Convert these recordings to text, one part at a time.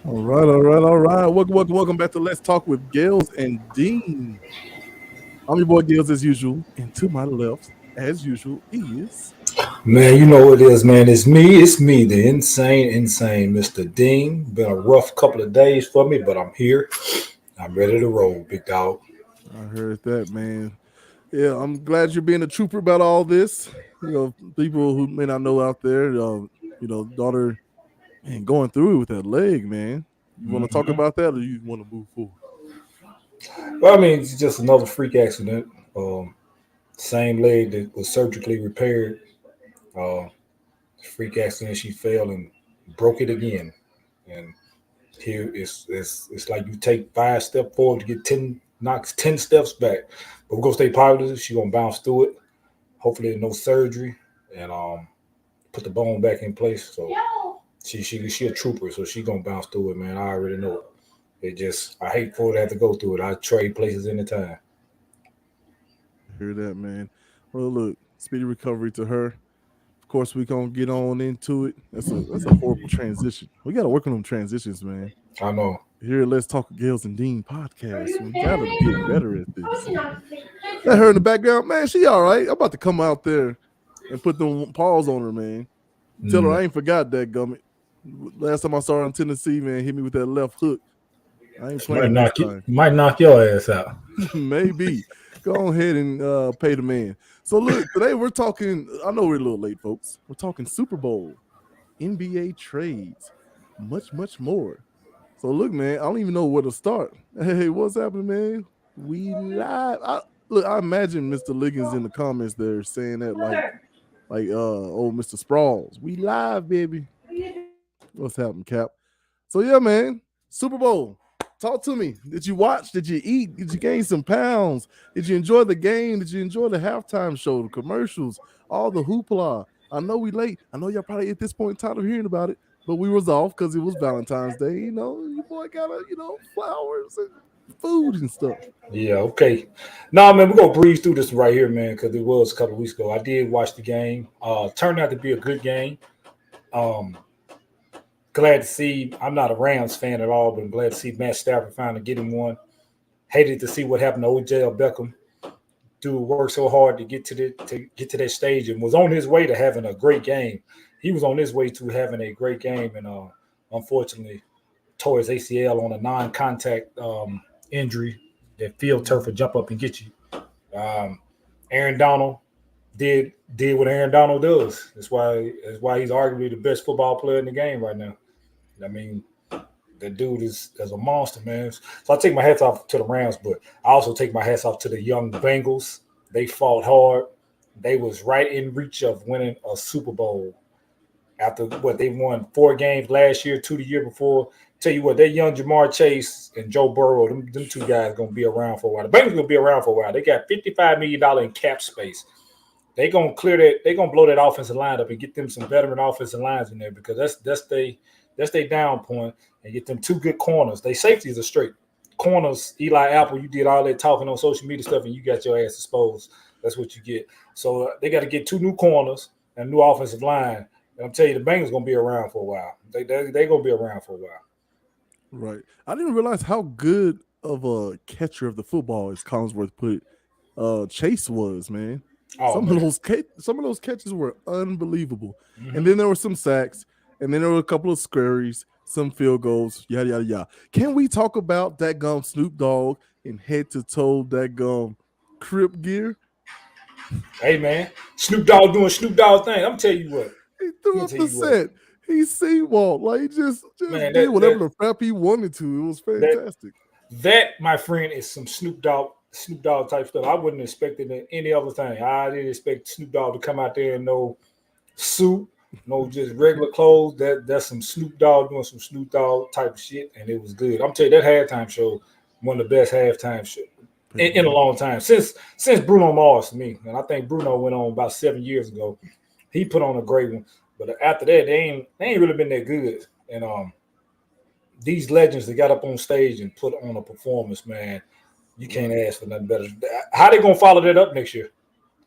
All right. Welcome back to Let's Talk with Gales and Dean. I'm your boy Gales as usual, and to my left, as usual, is Man, you know what it is, man. It's me, the insane Mr. Dean. Been a rough couple of days for me, but I'm here. I'm ready to roll, big dog. I heard that, man. Yeah, I'm glad you're being a trooper about all this. People who may not know out there, daughter, man, going through it with that leg, man. You want to talk hmm about that, or you want to move forward? Well, I mean, it's just another freak accident. Same leg that was surgically repaired. Uh, Freak accident. She fell and broke it again. And here it's like you take 5 steps forward to get 10 steps back. But we're gonna stay positive. She gonna bounce through it. Hopefully, no surgery, and put the bone back in place. So she a trooper, so she gonna bounce through it, man. I already know it. It just I hate for her to have to go through it. I trade places anytime. I hear that, man. Well, look, speedy recovery to her. Of course, we gonna get on into it. That's a horrible transition. We gotta work on them transitions, man. I know. Here, let's talk Gales and Dean podcast. We gotta get better at this. That her in the background, man. She all right. I'm about to come out there and put them paws on her, man. Tell her Mm. I ain't forgot that gummit. Last time I saw her in Tennessee, man, hit me with that left hook. I ain't playing this time. Might knock your ass out. Maybe. Go ahead and pay the man. So look, today we're talking. I know we're a little late, folks. We're talking Super Bowl, NBA trades, much more. So look, man, I don't even know where to start. Hey, what's happening, man? We live. Look, I imagine Mr. Liggins in the comments there saying that old Mr. Sprawls. We live, baby. What's happening, Cap? So yeah, man, Super Bowl. Talk to me. Did you watch? Did you eat? Did you gain some pounds? Did you enjoy the game? Did you enjoy the halftime show, the commercials, all the hoopla? I know we late. I know y'all probably at this point tired of hearing about it, but we was off because it was Valentine's Day. You know, your boy got flowers and food and stuff. Yeah, okay. No, man, we're gonna breeze through this right here, man, because it was a couple of weeks ago. I did watch the game. Turned out to be a good game. Um, Glad to see. I'm not a Rams fan at all, but I'm glad to see Matt Stafford finally getting one. Hated to see what happened to OJ Beckham. Dude worked so hard to get to that stage and was on his way to having a great game. He was on his way to having a great game, and unfortunately tore his ACL on a non-contact injury that field turf will jump up and get you. Um, Aaron Donald did what Aaron Donald does. That's why he's arguably the best football player in the game right now. I mean, the dude is a monster, man. So I take my hats off to the Rams, but I also take my hats off to the young Bengals. They fought hard. They was right in reach of winning a Super Bowl after what they won 4 games last year, 2 the year before. Tell you what, that young Jamar Chase and Joe Burrow, them 2 guys gonna be around for a while. The Bengals gonna be around for a while. They got $55 million in cap space. They gonna clear that. They gonna blow that offensive line up and get them some veteran offensive lines in there because that's they down point and get them 2 good corners. They safeties are straight corners. Eli Apple, you did all that talking on social media stuff and you got your ass exposed. That's what you get. So they got to get 2 new corners and a new offensive line. And I'm telling you, the Bengals gonna be around for a while. They gonna be around for a while. Right. I didn't realize how good of a catcher of the football, as Collinsworth put it, Chase was, man. Oh man. Some of those catches were unbelievable. And Mm-hmm. then there were some sacks, and then there were a couple of scurries, some field goals, yada yada yada. Can we talk about that gum Snoop Dogg and head to toe that gum Crip gear? Hey man, Snoop Dogg doing Snoop Dogg thing. I'm tell you what. He threw I'm up tell the you what, set. He seawalled. Like he just man. did That whatever that the crap he wanted to. It was that fantastic. That, my friend, is some Snoop Dogg type stuff. I wouldn't expect it in any other thing. I didn't expect Snoop Dogg to come out there in no suit, no just regular clothes. That's some Snoop Dogg doing some Snoop Dogg type of shit, and it was good. I'm telling you, that halftime show, one of the best halftime show in a long time since Bruno Mars to me. And I think Bruno went on about 7 years ago. He put on a great one, but after that, they ain't really been that good. And these legends that got up on stage and put on a performance, man, you can't ask for nothing better. How they gonna follow that up next year?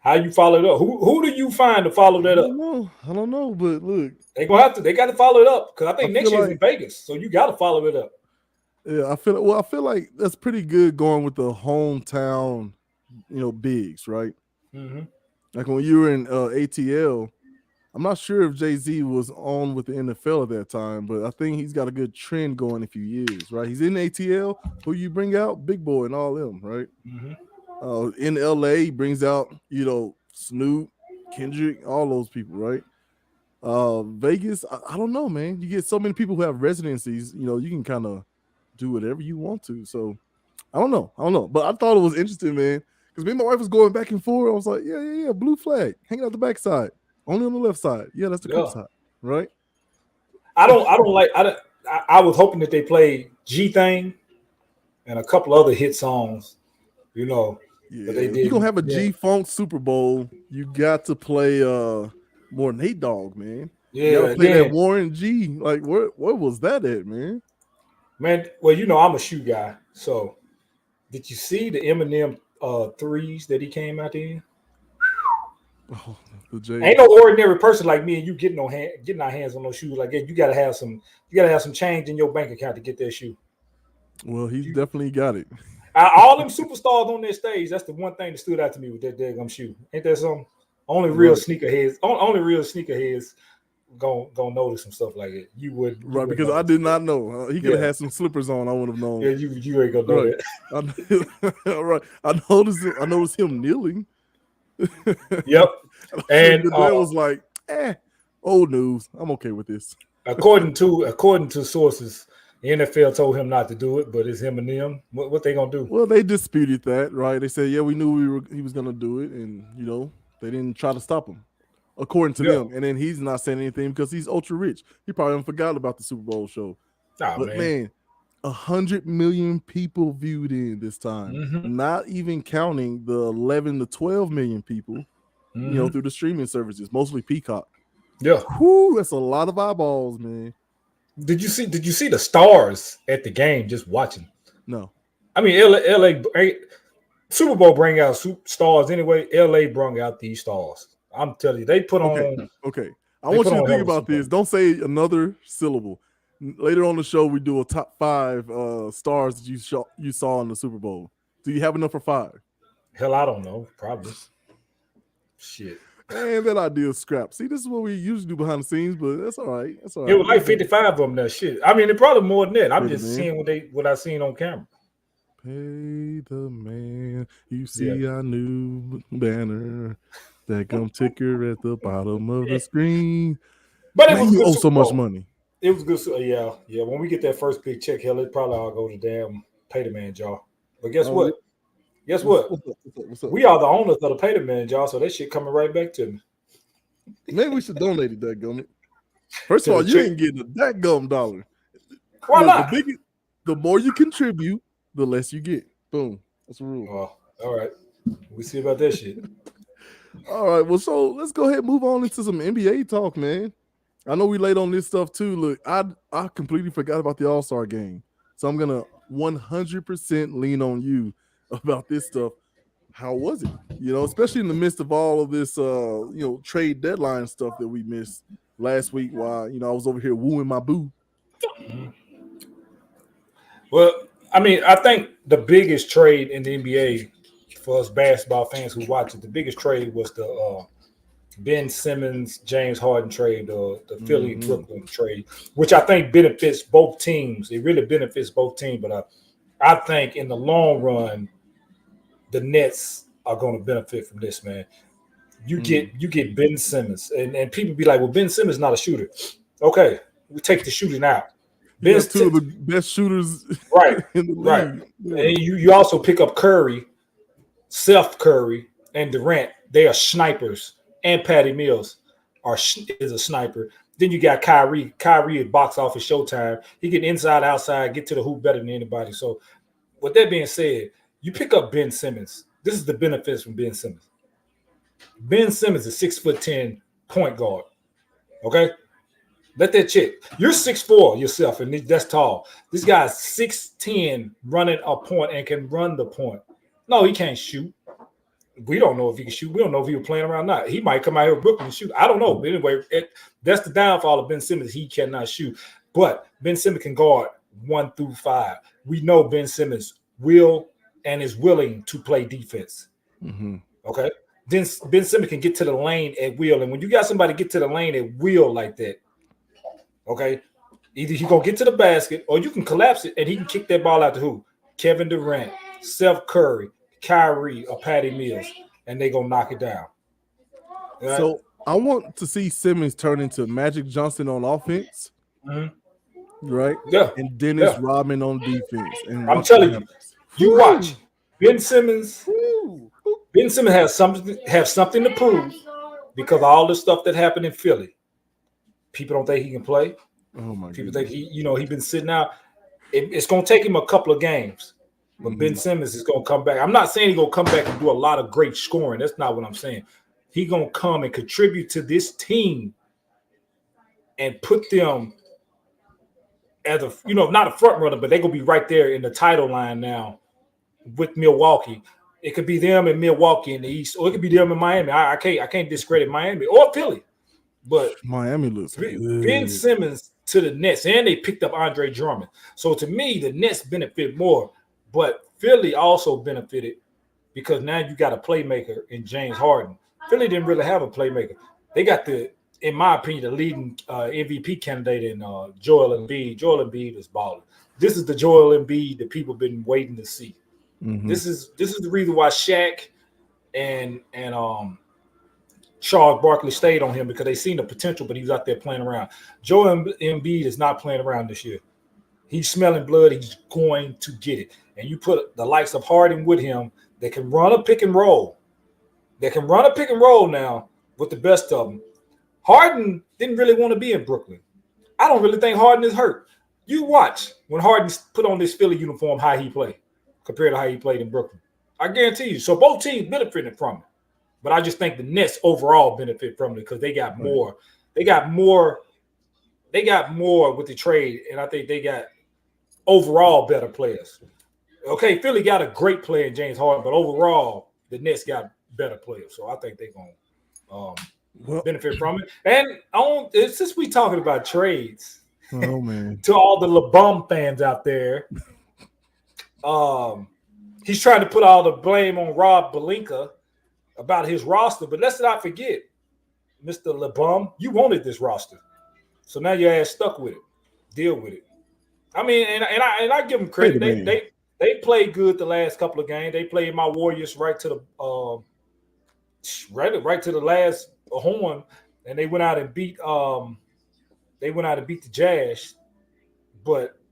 How you follow it up? Who do you find to follow that up? I don't know, but look, They gonna have to. They got to follow it up because I think next year's like, in Vegas, so you got to follow it up. Yeah, I feel like that's pretty good going with the hometown, bigs, right? Mm-hmm. Like when you were in ATL, I'm not sure if Jay-Z was on with the NFL at that time, but I think he's got a good trend going a few years, right? He's in ATL. Who you bring out? Big Boy and all them, right? Mm-hmm. In LA, he brings out, Snoop, Kendrick, all those people, right? Vegas, I don't know, man. You get so many people who have residencies, you can kind of do whatever you want to. So I don't know. But I thought it was interesting, man. Because me and my wife was going back and forth. I was like, yeah, blue flag, hanging out the backside. Only on the left side. Yeah, that's the Crip side, right? I was hoping that they played G Thing and a couple other hit songs, Yeah, but they did. You're gonna have a G-Funk Super Bowl. You got to play more Nate Dogg, man. Yeah, you gotta play that Warren G. Like, where was that at, man? Man, well, I'm a shoe guy. So did you see the Eminem threes that he came out in? Oh, ain't no ordinary person like me and you getting our hands on those shoes like that. You gotta have some change in your bank account to get that shoe. Well, he's definitely got it. All them superstars on their stage, that's the one thing that stood out to me with that daggum shoe. Ain't that something? Only real sneakerheads gonna notice some stuff like it. You would because I did not know. He could have had some slippers on. I would have known. Yeah, you ain't gonna know that. All right. I noticed him kneeling. Yep. And that was like, old news. I'm okay with this. According to sources, the NFL told him not to do it, but it's Eminem. What they gonna do? Well, they disputed that, right? They said, yeah, we knew he was gonna do it, and they didn't try to stop him, according to them. And then he's not saying anything because he's ultra rich. He probably forgot about the Super Bowl show. But man, 100 million people viewed in this time, not even counting the 11 to 12 million people, through the streaming services, mostly Peacock. Yeah, that's a lot of eyeballs, man. Did you see the stars at the game just watching? No. I mean, LA Super Bowl bring out stars anyway. LA brought out these stars. I'm telling you, they put on. Okay. I want you to think about this. Don't say another syllable. Later on the show, we do a top 5 stars that you saw in the Super Bowl. Do you have enough for 5? Hell, I don't know. Probably. Shit. Man, that idea is scrap. See, this is what we usually do behind the scenes, but that's all right. That's all right. It was like 55 of them. That shit. I mean, it probably more than that. I'm just seeing what I seen on camera. Pay the man. You see our new banner. That gum ticker at the bottom of the screen. But it was you owe so much money. It was good. Yeah. When we get that first big check, hell, it probably all go to damn pay the man jaw. But guess what? Guess what? What's up? We are the owners of the pay the man jaw, so that shit coming right back to me. Maybe we should donate it, that gum. First of all, you ain't getting that gum dollar. Why not? The more you contribute, the less you get. Boom. That's the rule. Oh, all right. We see about that shit. All right. Well, so let's go ahead and move on into some NBA talk, man. I know we late on this stuff too. Look, I completely forgot about the All-Star game. So I'm gonna 100% lean on you about this stuff. How was it? Especially in the midst of all of this trade deadline stuff that we missed last week while I was over here wooing my boo. Well, I mean, I think the biggest trade in the NBA for us basketball fans who watch it, the biggest trade was the Ben Simmons, James Harden trade, the Philly Brooklyn trade, which I think benefits both teams. It really benefits both teams, but I think in the long run, the Nets are going to benefit from this, man. You get Ben Simmons, and people be like, well, Ben Simmons is not a shooter. Okay, we take the shooting out. Ben's two of the best shooters, right? In the league. Right, and you also pick up Curry, Seth Curry, and Durant. They are snipers. And Patty Mills is a sniper. Then you got Kyrie. Kyrie is box office showtime. He get inside, outside, get to the hoop better than anybody. So, with that being said, you pick up Ben Simmons. This is the benefits from Ben Simmons. Ben Simmons is 6'10" point guard. Okay, let that check. You're 6'4" yourself, and that's tall. This guy's 6'10" running a point and can run the point. No, he can't shoot. We don't know if he can shoot. We don't know if he was playing around or not. He might come out here with Brooklyn and shoot. I don't know. But anyway, that's the downfall of Ben Simmons. He cannot shoot. But Ben Simmons can guard 1 through 5. We know Ben Simmons will and is willing to play defense. Mm-hmm. Okay? Then Ben Simmons can get to the lane at will. And when you got somebody get to the lane at will like that, okay, either he's going to get to the basket or you can collapse it and he can kick that ball out to who? Kevin Durant, Steph Curry, Kyrie, or Patty Mills, and they're going to knock it down. Right? So I want to see Simmons turn into Magic Johnson on offense. Mm-hmm. Right? Yeah. And Dennis Rodman on defense. And I'm telling you watch. Ben Simmons. Ben Simmons has something to prove because of all the stuff that happened in Philly. People don't think he can play. Oh my People goodness. think he's been sitting out. It's going to take him a couple of games, but Ben Simmons is going to come back. I'm not saying he's going to come back and do a lot of great scoring. That's not what I'm saying. He's going to come and contribute to this team and put them as not a front runner, but they're going to be right there in the title line now with Milwaukee. It could be them in Milwaukee in the East, or it could be them in Miami. I can't discredit Miami or Philly, but Miami looks good. Ben Simmons to the Nets, and they picked up Andre Drummond. So to me, the Nets benefit more, but Philly also benefited because now you got a playmaker in James Harden. Philly didn't really have a playmaker. They got in my opinion, the leading MVP candidate in Joel Embiid. Joel Embiid is balling. This is the Joel Embiid that people have been waiting to see. Mm-hmm. This is the reason why Shaq and Charles Barkley stayed on him, because they seen the potential, but he was out there playing around. Joel Embiid is not playing around this year. He's smelling blood. He's going to get it. And you put the likes of Harden with him, they can run a pick and roll. They can run a pick and roll now with the best of them. Harden didn't really want to be in Brooklyn. I don't really think Harden is hurt. You watch when Harden put on this Philly uniform, how he played compared to how he played in Brooklyn. I guarantee you. So both teams benefited from it. But I just think the Nets overall benefit from it because they got more. They got more with the trade, and I think they got overall better players. Okay, Philly got a great player in James Harden, but overall the Nets got better players. So I think they're going to benefit from it. And since we talking about trades, oh man, to all the LeBum fans out there, he's trying to put all the blame on Rob Pelinka about his roster, but let's not forget, Mr. LeBum, you wanted this roster, so now your ass stuck with it. Deal with it. I mean, and I give them credit. They played good the last couple of games. They played my Warriors right to the last horn, and they went out and beat the Jazz.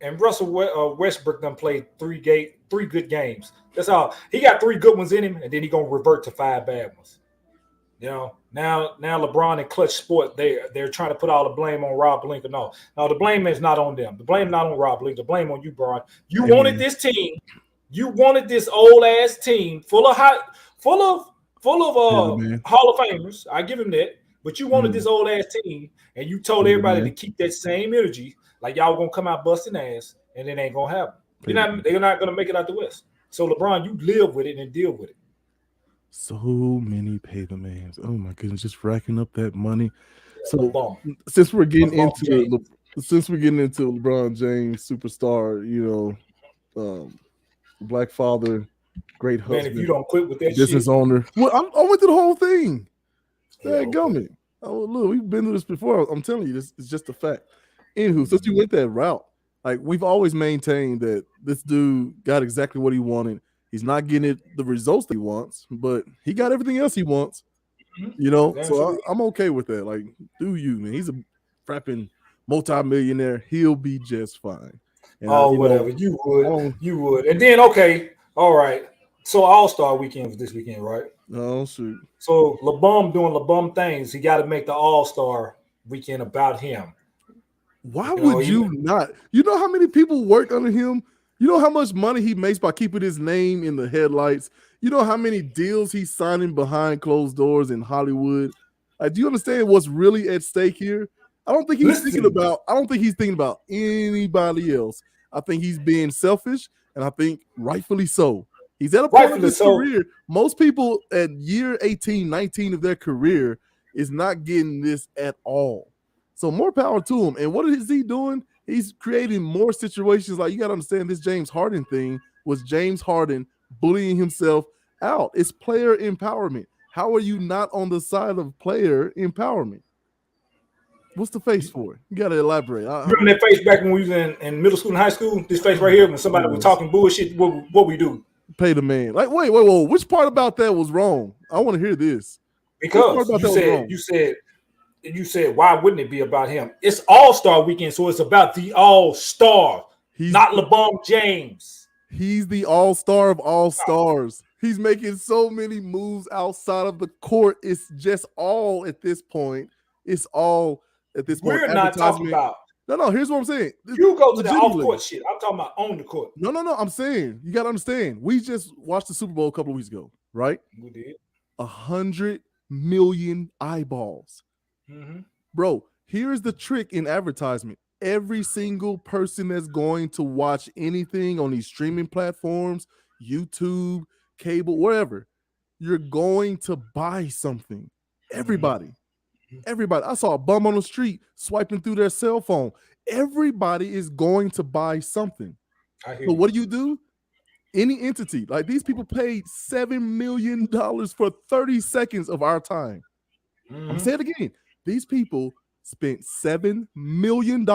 And Russell Westbrook done played three good games. That's all. He got 3 good ones in him, and then he gonna revert to 5 bad ones. Now LeBron and Clutch Sport, they're trying to put all the blame on Rob Pelinka. No, the blame is not on them. The blame not on Rob Pelinka. The blame on you, Bron. You wanted this team. You wanted this old ass team full of Hall of Famers. I give him that. But you wanted this old ass team, and you told everybody to keep that same energy. Like y'all gonna come out busting ass, and it ain't gonna happen. They're not gonna make it out the West. So LeBron, you live with it and deal with it. So many papermans. Oh my goodness, just racking up that money. So since we're getting into LeBron James, superstar, black father, great husband. Man, if you don't quit with that business shit. owner. Well, I went through the whole thing. Gummit. Oh, look, we've been through this before. I'm telling you, this is just a fact. Anywho, since you went that route, like we've always maintained that this dude got exactly what he wanted. He's not getting the results that he wants, but he got everything else he wants. So I'm okay with that. Like, do you, man? He's a frapping multi-millionaire. He'll be just fine. And whatever. You would. And then, okay, all right. So All-Star weekend was this weekend, right? Oh, shoot. So LeBum doing LeBum things. He got to make the All-Star weekend about him. Why would you not? You know how many people worked under him? You know how much money he makes by keeping his name in the headlights? You know how many deals he's signing behind closed doors in Hollywood? Do you understand what's really at stake here? I don't think he's thinking about anybody else. I think he's being selfish, and I think rightfully so. He's at a point of Rightfully his so. career. Most people at year 18, 19 of their career is not getting this at all. So more power to him. And what is he doing? He's creating more situations. Like, you got to understand, this James Harden thing was James Harden bullying himself out. It's player empowerment. How are you not on the side of player empowerment? What's the face for? You got to elaborate. Remember that face back when we was in middle school and high school? This face right here, when somebody was talking bullshit, what we do? Pay the man. Like, wait. Which part about that was wrong? I want to hear this. Because you said, why wouldn't it be about him? It's All-Star weekend, so it's about the All-Star, not LeBron James. He's the all-star of all stars. He's making so many moves outside of the court. It's just all at this point. It's all at this point. We're not talking about. No. Here's what I'm saying. You go to the off-court shit. I'm talking about on the court. No. I'm saying, you got to understand. We just watched the Super Bowl a couple of weeks ago, right? We did. 100 million eyeballs. Mm-hmm. Bro, here's the trick in advertisement. Every single person that's going to watch anything on these streaming platforms, YouTube, cable, wherever, you're going to buy something. Everybody. I saw a bum on the street swiping through their cell phone. Everybody is going to buy something. So what do? Any entity, like these people paid $7 million for 30 seconds of our time. I'm gonna say it again. These people spent $7 million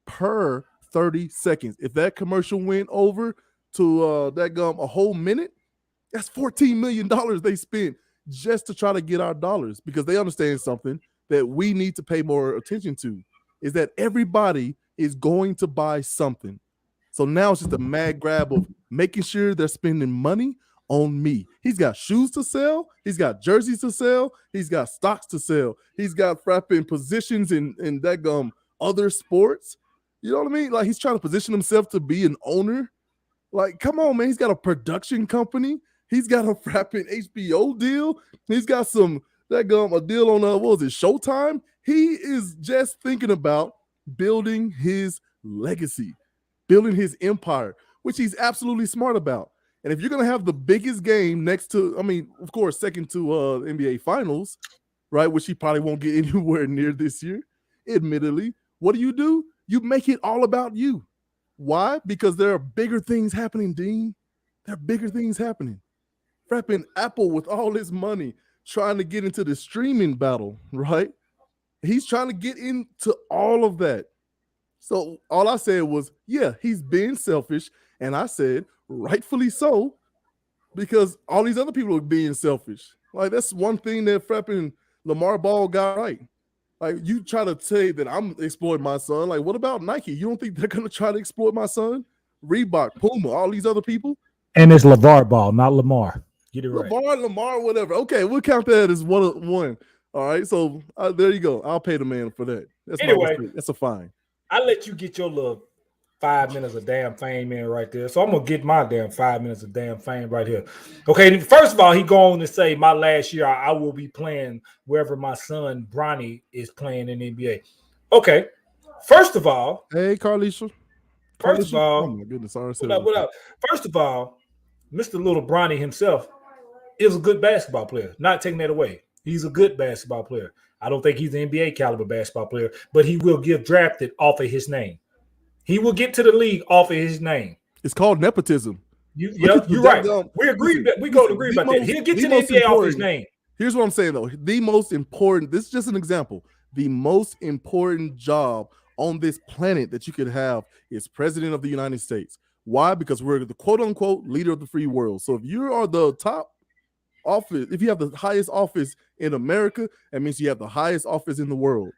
per 30 seconds. If that commercial went over to a whole minute, that's $14 million they spent just to try to get our dollars, because they understand something that we need to pay more attention to, is that everybody is going to buy something. So now it's just a mad grab of making sure they're spending money on me. He's got shoes to sell. He's got jerseys to sell. He's got stocks to sell. He's got frapping positions in that other sports. You know what I mean? Like, he's trying to position himself to be an owner. Like, come on, man. He's got a production company. He's got a frapping HBO deal. He's got a deal on Showtime. He is just thinking about building his legacy, building his empire, which he's absolutely smart about. And if you're going to have the biggest game next to, of course, second to NBA Finals, right, which he probably won't get anywhere near this year, admittedly, what do? You make it all about you. Why? Because there are bigger things happening, Dean. There are bigger things happening. Frapping Apple with all his money, trying to get into the streaming battle, right? He's trying to get into all of that. So all I said was, yeah, he's being selfish. And I said, rightfully so, because all these other people are being selfish. Like, that's one thing that frapping Lamar Ball got right. Like, you try to say that I'm exploiting my son. Like, what about Nike? You don't think they're going to try to exploit my son? Reebok, Puma, all these other people? And it's LeVar Ball, not Lamar. Get it right. Lamar, whatever. Okay, we'll count that as one. All right, so there you go. I'll pay the man for that. That's a fine. I let you get your little 5 minutes of damn fame in right there. So I'm going to get my damn 5 minutes of damn fame right here. Okay, first of all, he go on to say, my last year, I will be playing wherever my son, Bronny, is playing in the NBA. Okay, first of all. Hey, Carlisha. First of all. Oh, my goodness. What up? First of all, Mr. Little Bronny himself is a good basketball player. Not taking that away. He's a good basketball player. I don't think he's an NBA caliber basketball player, but he will get drafted off of his name. He will get to the league off of his name. It's called nepotism. You're right. We agree that we go to agree about that. He'll get to the NBA off his name. Here's what I'm saying, though. The most important, this is just an example. The most important job on this planet that you could have is president of the United States. Why? Because we're the quote unquote leader of the free world. So if you are the top office, if you have the highest office in America, that means you have the highest office in the world.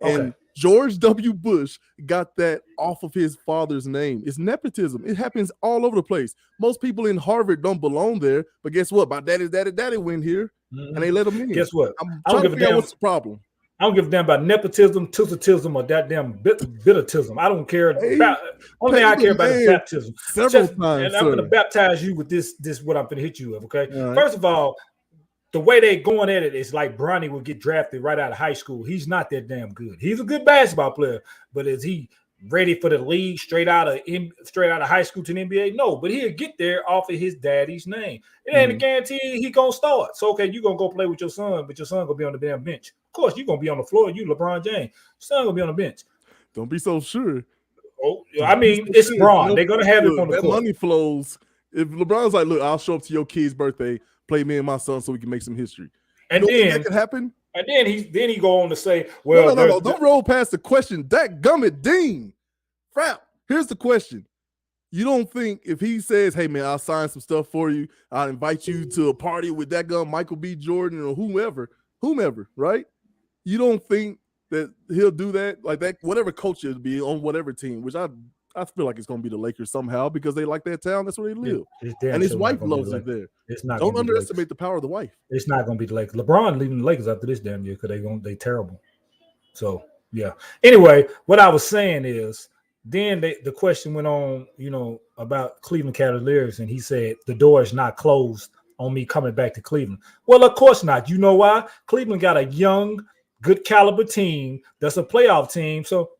Okay. And George W. Bush got that off of his father's name. It's nepotism. It happens all over the place. Most people in Harvard don't belong there, but guess what? My daddy went here, and they let him in. Guess what? I'm trying to figure out what's the problem. I don't give a damn about nepotism, tussitism, or that damn bittertism. I don't care about. Only thing I care about is baptism. Times, and I'm going to baptize you with this what I'm going to hit you with. Okay. Right. First of all, the way they're going at it is like Bronny will get drafted right out of high school. He's not that damn good. He's a good basketball player, but is he ready for the league straight out of high school to the NBA? No, but he'll get there off of his daddy's name. It ain't a guarantee he gonna start. So okay, you gonna go play with your son, but your son gonna be on the damn bench. Of course, you gonna be on the floor. You LeBron James, your son gonna be on the bench. Don't be so sure. Oh, I mean, it's Braun. They're gonna have him on the court. Money flows. If LeBron's like, look, I'll show up to your kid's birthday, play me and my son, so we can make some history. And then that could happen. And then he go on to say, well, no, don't roll past the question. That gummit Dean. Frap, here's the question. You don't think if he says, hey man, I'll sign some stuff for you, I'll invite you to a party with that gun, Michael B. Jordan or whomever, right? You don't think that he'll do that? Like that, whatever coach it'll be on whatever team, which I feel like it's going to be the Lakers somehow because they like that town. That's where they live. And his wife loves it there. It's not. Don't underestimate the power of the wife. It's not going to be the Lakers. LeBron leaving the Lakers after this damn year because they terrible. So, yeah. Anyway, what I was saying is then the question went on, about Cleveland Cavaliers, and he said the door is not closed on me coming back to Cleveland. Well, of course not. You know why? Cleveland got a young, good caliber team that's a playoff team. So,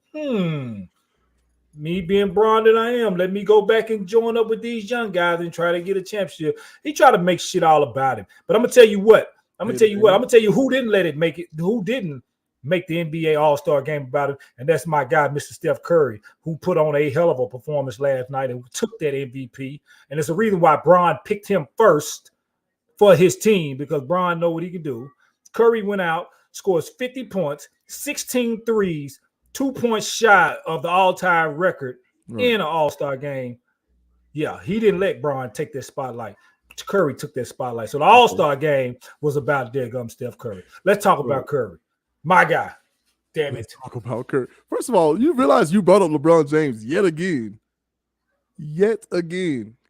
me being Braun that I am, let me go back and join up with these young guys and try to get a championship. He tried to make shit all about him. But I'm going to tell you what. I'm going to tell you who didn't let it make it, who didn't make the NBA All-Star game about it, and that's my guy, Mr. Steph Curry, who put on a hell of a performance last night and took that MVP. And it's a reason why Braun picked him first for his team, because Braun know what he can do. Curry went out, scores 50 points, 16 threes, 2 points shy of the all-time record in an All-Star game. Yeah, he didn't let Braun take that spotlight. Curry took that spotlight. So the All-Star game was about Steph Curry. Let's talk about Curry. My guy. Damn it. Let's talk about Curry. First of all, you realize you brought up LeBron James yet again.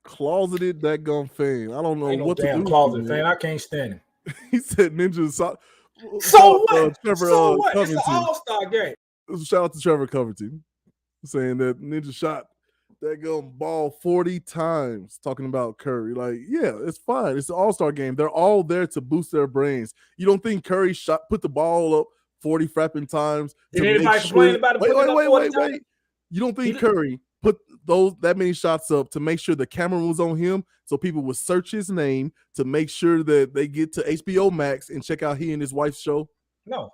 Closeted that gum fan. I don't know what to do. Closeted fan. I can't stand him. He said Ninja so what? Trevor, so what? It's an All-Star game. Shout out to Trevor Covington saying that Ninja shot that gun ball 40 times, talking about Curry. Like, yeah, it's fine. It's an All-Star game. They're all there to boost their brains. You don't think Curry put the ball up 40 frapping times? Did anybody complain about it? Wait. You don't think Curry put that many shots up to make sure the camera was on him so people would search his name to make sure that they get to HBO Max and check out he and his wife's show? No.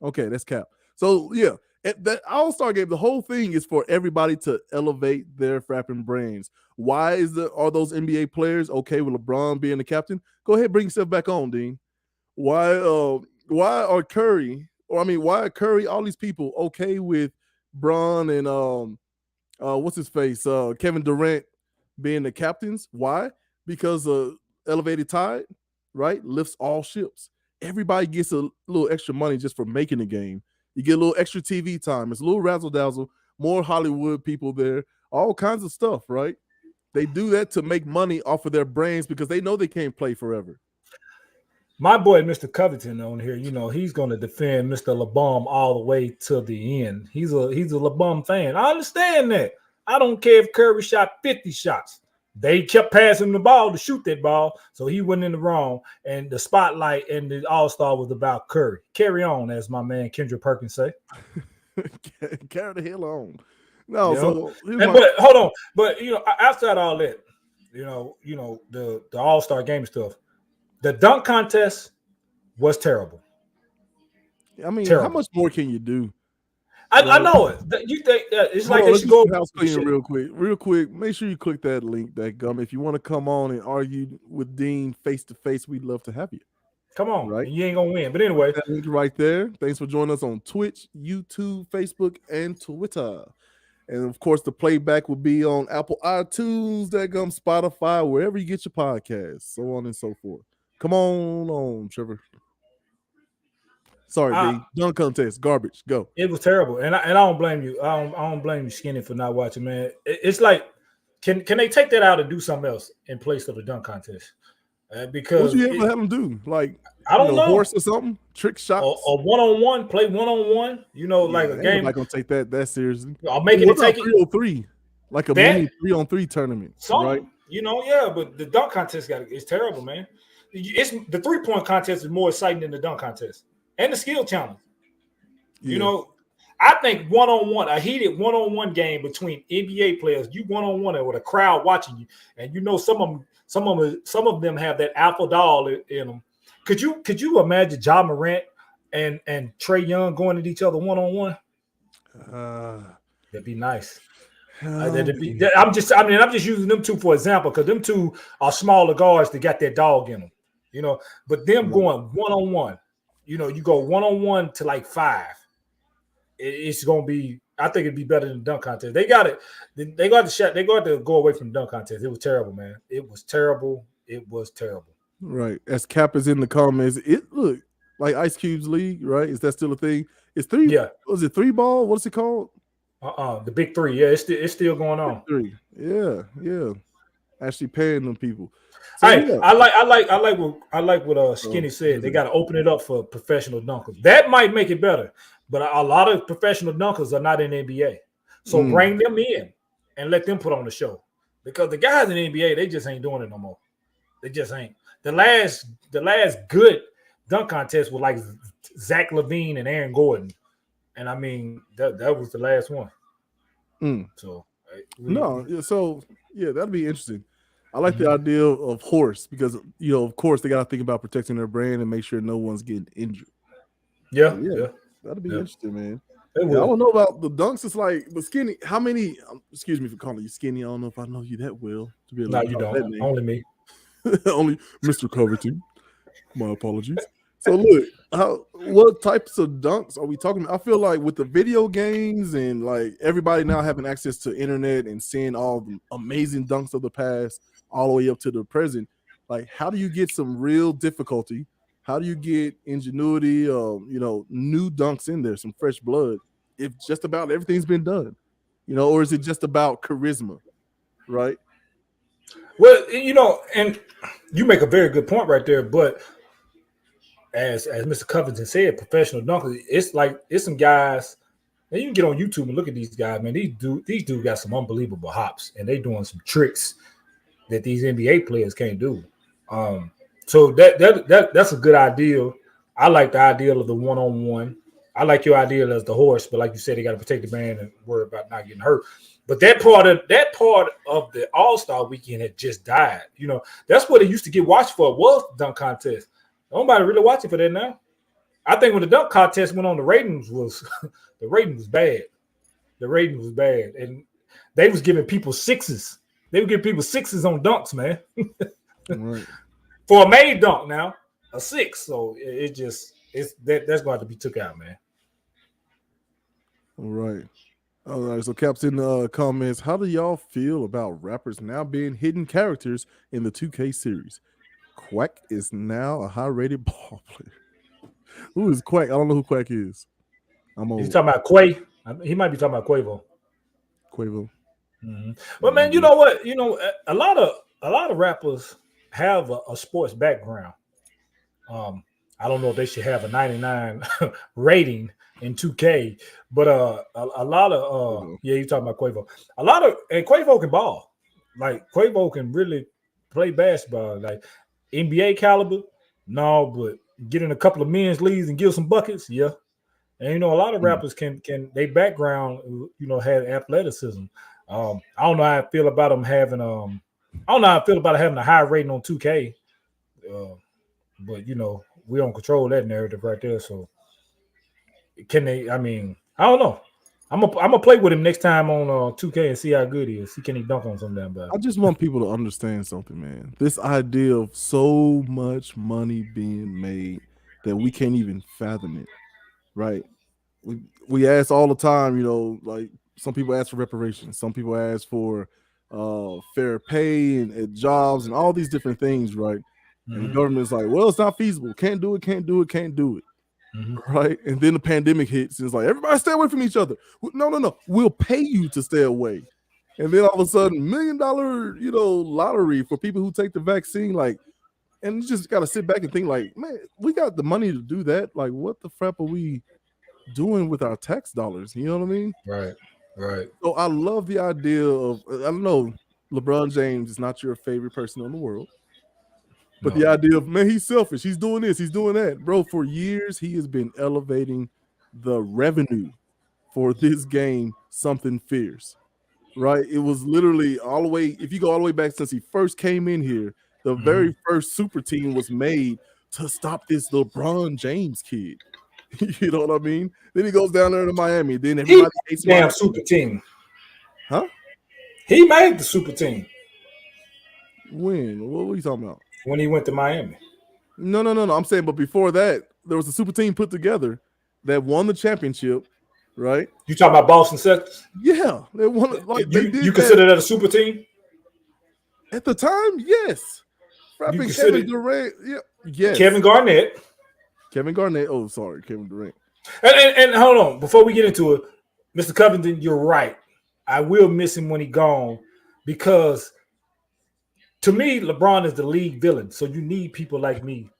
Okay, that's cap. So, yeah. That All-Star game, the whole thing is for everybody to elevate their frapping brains. Why are those NBA players okay with LeBron being the captain? Go ahead, bring yourself back on, Dean. Why are Curry, all these people okay with Bron and what's his face, Kevin Durant being the captains? Why? Because elevated tide, right, lifts all ships. Everybody gets a little extra money just for making the game. You get a little extra TV time. It's a little razzle-dazzle, more Hollywood people there, all kinds of stuff, right? They do that to make money off of their brains because they know they can't play forever. My boy, Mr. Covington on here, he's going to defend Mr. LeBum all the way to the end. He's a LeBum fan. I understand that. I don't care if Curry shot 50 shots. They kept passing the ball to shoot that ball, so he wasn't in the wrong. And the spotlight and the All-Star was about Curry. Carry on, as my man Kendrick Perkins say. Carry the hell on. No, so but hold on. But outside all that, the All-Star game stuff, the dunk contest was terrible. I mean, how much more can you do? I know it. You think it's like they should go house cleaning real quick. Make sure you click that link, that gum. If you want to come on and argue with Dean face to face, we'd love to have you. Come on, right? You ain't gonna win, but anyway, that link right there. Thanks for joining us on Twitch, YouTube, Facebook, and Twitter. And of course, the playback will be on Apple iTunes, that gum, Spotify, wherever you get your podcasts, so on and so forth. Come on, Trevor. Sorry, D. Dunk contest, garbage. Go. It was terrible, and I don't blame you. I don't blame you, Skinny, for not watching, man. It's like, can they take that out and do something else in place of the dunk contest? Because what you ever have them do? Like, I don't know, horse or something, trick shots, or one-on-one, play one-on-one. Like a game. I'm not gonna take that seriously. I'll make it take 3-on-3, like a mini 3-on-3 tournament, right? But the dunk contest it's terrible, man. It's the 3-point contest is more exciting than the dunk contest. And the skill challenge. Yeah. I think one-on-one, a heated one-on-one game between NBA players, you one-on-one with a crowd watching you, and you know some of them have that alpha doll in them. Could you imagine Ja Morant and Trae Young going at each other one-on-one? That'd be nice. I'm just using them two for example because them two are smaller guards that got that dog in them, you know. But them going one-on-one, you know, you go one-on-one to like 5. It's gonna be. I think it'd be better than the dunk contest. They got it. They got the shot. They got to go away from the dunk contest. It was terrible, man. It was terrible. It was terrible. Right. As Cap is in the comments, it look like Ice Cube's league, right? Is that still a thing? It's 3. Yeah. Was it 3 ball? What's it called? The big 3. Yeah, it's still going on. 3. Yeah. Actually paying them people. So, hey, yeah. I like what Skinny said. They got to open it up for professional dunkers. That might make it better. But a lot of professional dunkers are not in the NBA. So bring them in and let them put on the show. Because the guys in the NBA, they just ain't doing it no more. They just ain't. The last good dunk contest was like Zach LaVine and Aaron Gordon. And I mean, that was the last one. So that'd be interesting. I like the idea of horse because, you know, of course, they got to think about protecting their brand and make sure no one's getting injured. Yeah. That'd be interesting, man. I don't know about the dunks. It's like, but Skinny, how many? Excuse me for calling you Skinny. I don't know if I know you that well to be able no, you don't. Only me. Only Mr. Coverton. My apologies. So look, what types of dunks are we talking about? I feel like with the video games and like everybody now having access to internet and seeing all the amazing dunks of the past all the way up to the present, like how do you get some real difficulty? How do you get ingenuity, new dunks in there, some fresh blood, if just about everything's been done, you know, or is it just about charisma, right? Well, you know, and you make a very good point right there, but as Mr. Covington said, professional dunkers, it's some guys, and you can get on YouTube and look at these guys, man. These dudes got some unbelievable hops, and they doing some tricks that these NBA players can't do. So that's a good idea. I like the ideal of the one-on-one. I like your ideal as the horse, but like you said, they got to protect the man and worry about not getting hurt. But that part of the All-Star weekend had just died. You know, that's what it used to get watched for, was the dunk contest. Nobody really watching for that now. I think when the dunk contest went on, the ratings was bad. The rating was bad, and they was giving people 6s. They were giving people 6s on dunks, man. Right. For a made dunk now, a 6. So that's going to have to be took out, man. All right. So Cap's in the comments. How do y'all feel about rappers now being hidden characters in the 2K series? Quack is now a high-rated ball player. Who is Quack? I don't know who Quack is. I'm old. He's talking about Quay. He might be talking about Quavo. Mm-hmm. But man, you know what? You know, a lot of rappers have a sports background. I don't know if they should have a 99 rating in 2K, but a lot of you're talking about Quavo. And Quavo can ball. Like Quavo can really play basketball, like NBA caliber. No, but get in a couple of men's leagues and give some buckets, yeah. And you know, a lot of rappers can they background, you know, have athleticism. I don't know how I feel about them having having a high rating on 2K. But you know, we don't control that narrative right there. So can they? I mean, I don't know. I'm gonna play with him next time on 2K and see how good he is. See can he dunk on some damn bad. I just want people to understand something, man. This idea of so much money being made that we can't even fathom it, right? We ask all the time, you know, like some people ask for reparations, some people ask for fair pay and jobs and all these different things, right? And the government's like, well, it's not feasible. Can't do it. Right. And then the pandemic hits and it's like, everybody stay away from each other. No. We'll pay you to stay away. And then all of a sudden, $1 million, you know, lottery for people who take the vaccine. Like, and you just got to sit back and think like, man, we got the money to do that. Like, what the crap are we doing with our tax dollars? You know what I mean? Right. So I love the idea of, I don't know, LeBron James is not your favorite person in the world. But the idea of, man, he's selfish. He's doing this. He's doing that. Bro, for years, he has been elevating the revenue for this game something fierce, right? It was literally all the way, if you go all the way back since he first came in here, the very first super team was made to stop this LeBron James kid. You know what I mean? Then he goes down there to Miami. Then everybody hates damn Miami. super team. Huh? He made the super team. When? What were you talking about? When he went to Miami. No. I'm saying, but before that, there was a super team put together that won the championship, right? You talking about Boston Celtics? Yeah, they won. Like you consider that a super team? At the time, yes. Rapping Kevin Durant, yeah, yes. Kevin Garnett. Oh, sorry, Kevin Durant. And hold on, before we get into it, Mr. Covington, you're right. I will miss him when he's gone because to me, LeBron is the league villain. So you need people like me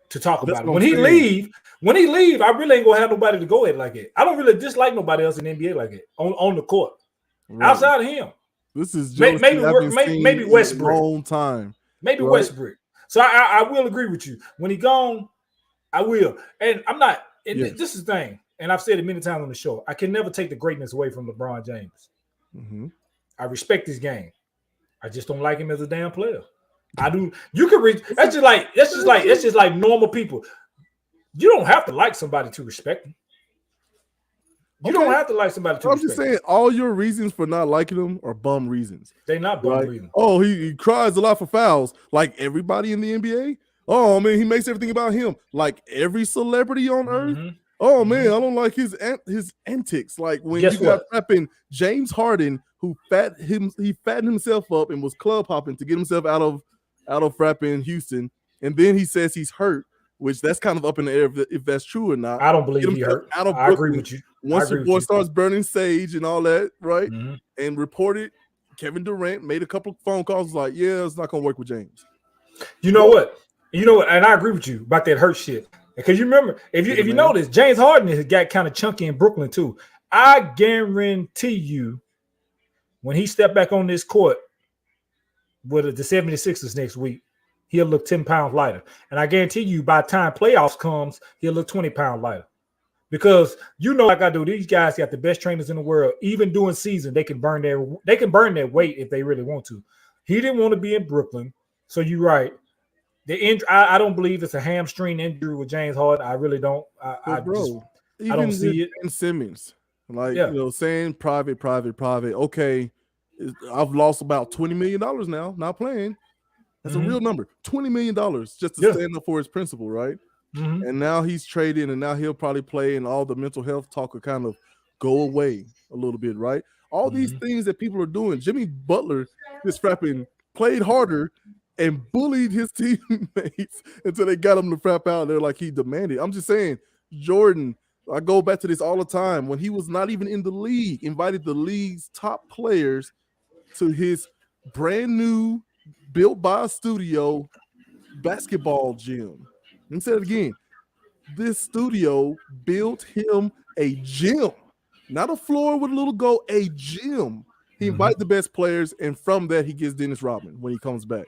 to talk about it. When he leave, I really ain't gonna have nobody to go at like it. I don't really dislike nobody else in the NBA like it on the court. Right. Outside of him. This is maybe Westbrook. Long time. Maybe right? Westbrook. So I will agree with you. When he gone, I will. And I'm not. This is the thing. And I've said it many times on the show. I can never take the greatness away from LeBron James. Mm-hmm. I respect his game. I just don't like him as a damn player. I do. You can reach. That's just like normal people. You don't have to like somebody to respect them. You don't have to like somebody to respect. I'm just saying, all your reasons for not liking him are bum reasons. They're not bum reasons. Oh, he cries a lot for fouls, like everybody in the NBA. Oh man, he makes everything about him, like every celebrity on earth. Oh man, I don't like his antics. Like when you got prepping James Harden, who fattened himself up and was club hopping to get himself out of frapping Houston, and then he says he's hurt, which that's kind of up in the air if that's true or not. I don't believe he hurt. I agree with you. Once your boy starts burning sage and all that, right? And reported, Kevin Durant made a couple of phone calls like, yeah, it's not gonna work with James. You know what? And I agree with you about that hurt shit. Because you remember, if you notice, James Harden has got kind of chunky in Brooklyn too. I guarantee you, when he stepped back on this court with the 76ers next week, he'll look 10 pounds lighter. And I guarantee you, by the time playoffs comes, he'll look 20 pounds lighter. Because like I do, these guys got the best trainers in the world. Even during season, they can burn their weight if they really want to. He didn't want to be in Brooklyn, so you're right. The injury, I don't believe it's a hamstring injury with James Harden. I really don't. I don't see it. Ben Simmons, saying private. Okay, I've lost about $20 million now. Not playing. That's a real number. $20 million just to stand up for his principle, right? And now he's trading, and now he'll probably play, and all the mental health talk will kind of go away a little bit, right? All these things that people are doing. Jimmy Butler, this frapping, played harder and bullied his teammates until they got him to frap out. They're like, he demanded. I'm just saying, Jordan, I go back to this all the time. When he was not even in the league, invited the league's top players to his brand new, built by a studio basketball gym. Let me say it again. This studio built him a gym, not a floor with a little goal, a gym. He invited the best players, and from that, he gets Dennis Rodman when he comes back.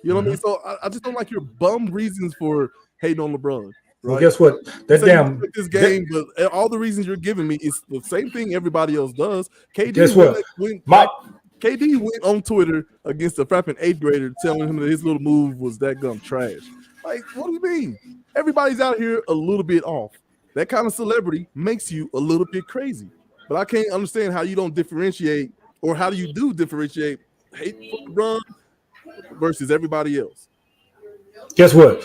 You know what I mean? So I just don't like your bum reasons for hating on LeBron. Right? Well, guess what? This game, but all the reasons you're giving me is the same thing everybody else does. KD went on Twitter against a frapping 8th grader, telling him that his little move was that gum trash. Like, what do you mean? Everybody's out here a little bit off. That kind of celebrity makes you a little bit crazy. But I can't understand how you don't differentiate, or how do you differentiate hate for LeBron versus everybody else. Guess what?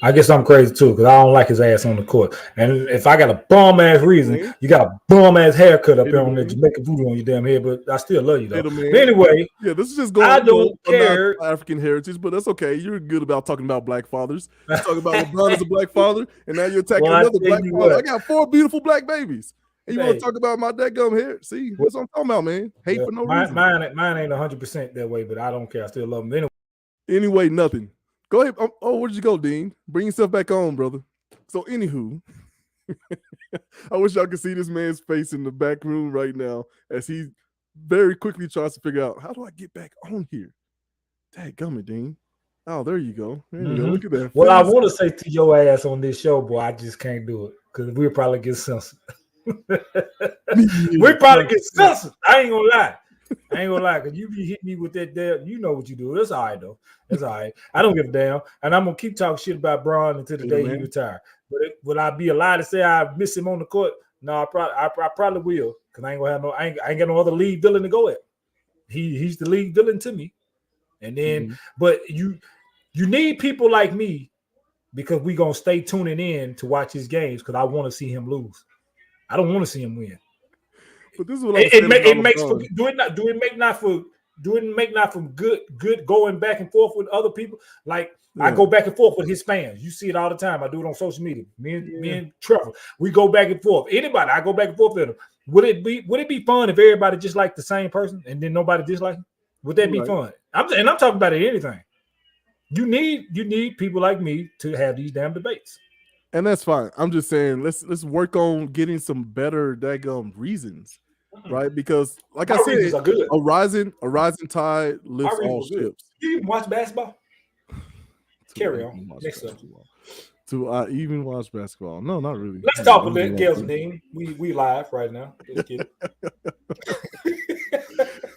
I guess I'm crazy too, because I don't like his ass on the court. And if I got a bum ass reason, you got a bum ass haircut up here on the Jamaican voodoo on your damn head, but I still love you though. But anyway, this is just going. I don't care African heritage, but that's okay. You're good about talking about black fathers. You're talking about LeBron as a black father, and now you're attacking another black father. I got 4 beautiful black babies. And you want to talk about my dadgum hair? See, that's what I'm talking about, man. Hate for no reason. Mine ain't 100% that way, but I don't care. I still love them. Anyway, nothing. Go ahead. Oh, where'd you go, Dean? Bring yourself back on, brother. So, anywho, I wish y'all could see this man's face in the back room right now as he very quickly tries to figure out, how do I get back on here? Dadgummit, Dean. Oh, there you go. There you go. Look at that. Well, I want to say to your ass on this show, boy, I just can't do it because we'll probably get censored. We probably get censored. I ain't gonna lie. Because you be hitting me with that damn, you know what you do. It's all right, though. It's all right. I don't give a damn. And I'm going to keep talking shit about Bron until the day he retire. But will I be allowed to say I miss him on the court? No, I probably will. Because I ain't going to have I ain't got no other league villain to go at. He's the league villain to me. And then, but you need people like me because we going to stay tuning in to watch his games because I want to see him lose. I don't want to see him win. But this is what it makes for do it make not from good going back and forth with other people. Like I go back and forth with his fans. You see it all the time. I do it on social media. Me and Trevor, we go back and forth. Anybody, I go back and forth with them. Would it be fun if everybody just liked the same person and then nobody disliked him? Would that be fun? I'm talking about it. Anything. You need people like me to have these damn debates. And that's fine. I'm just saying, let's work on getting some better daggum reasons, right? Because, like I said, a rising tide lifts all ships. You even watch basketball? Carry on. Next up. Do I even watch basketball? No, not really. Let's talk with that, Kelson Dean. We live right now. Let's get it.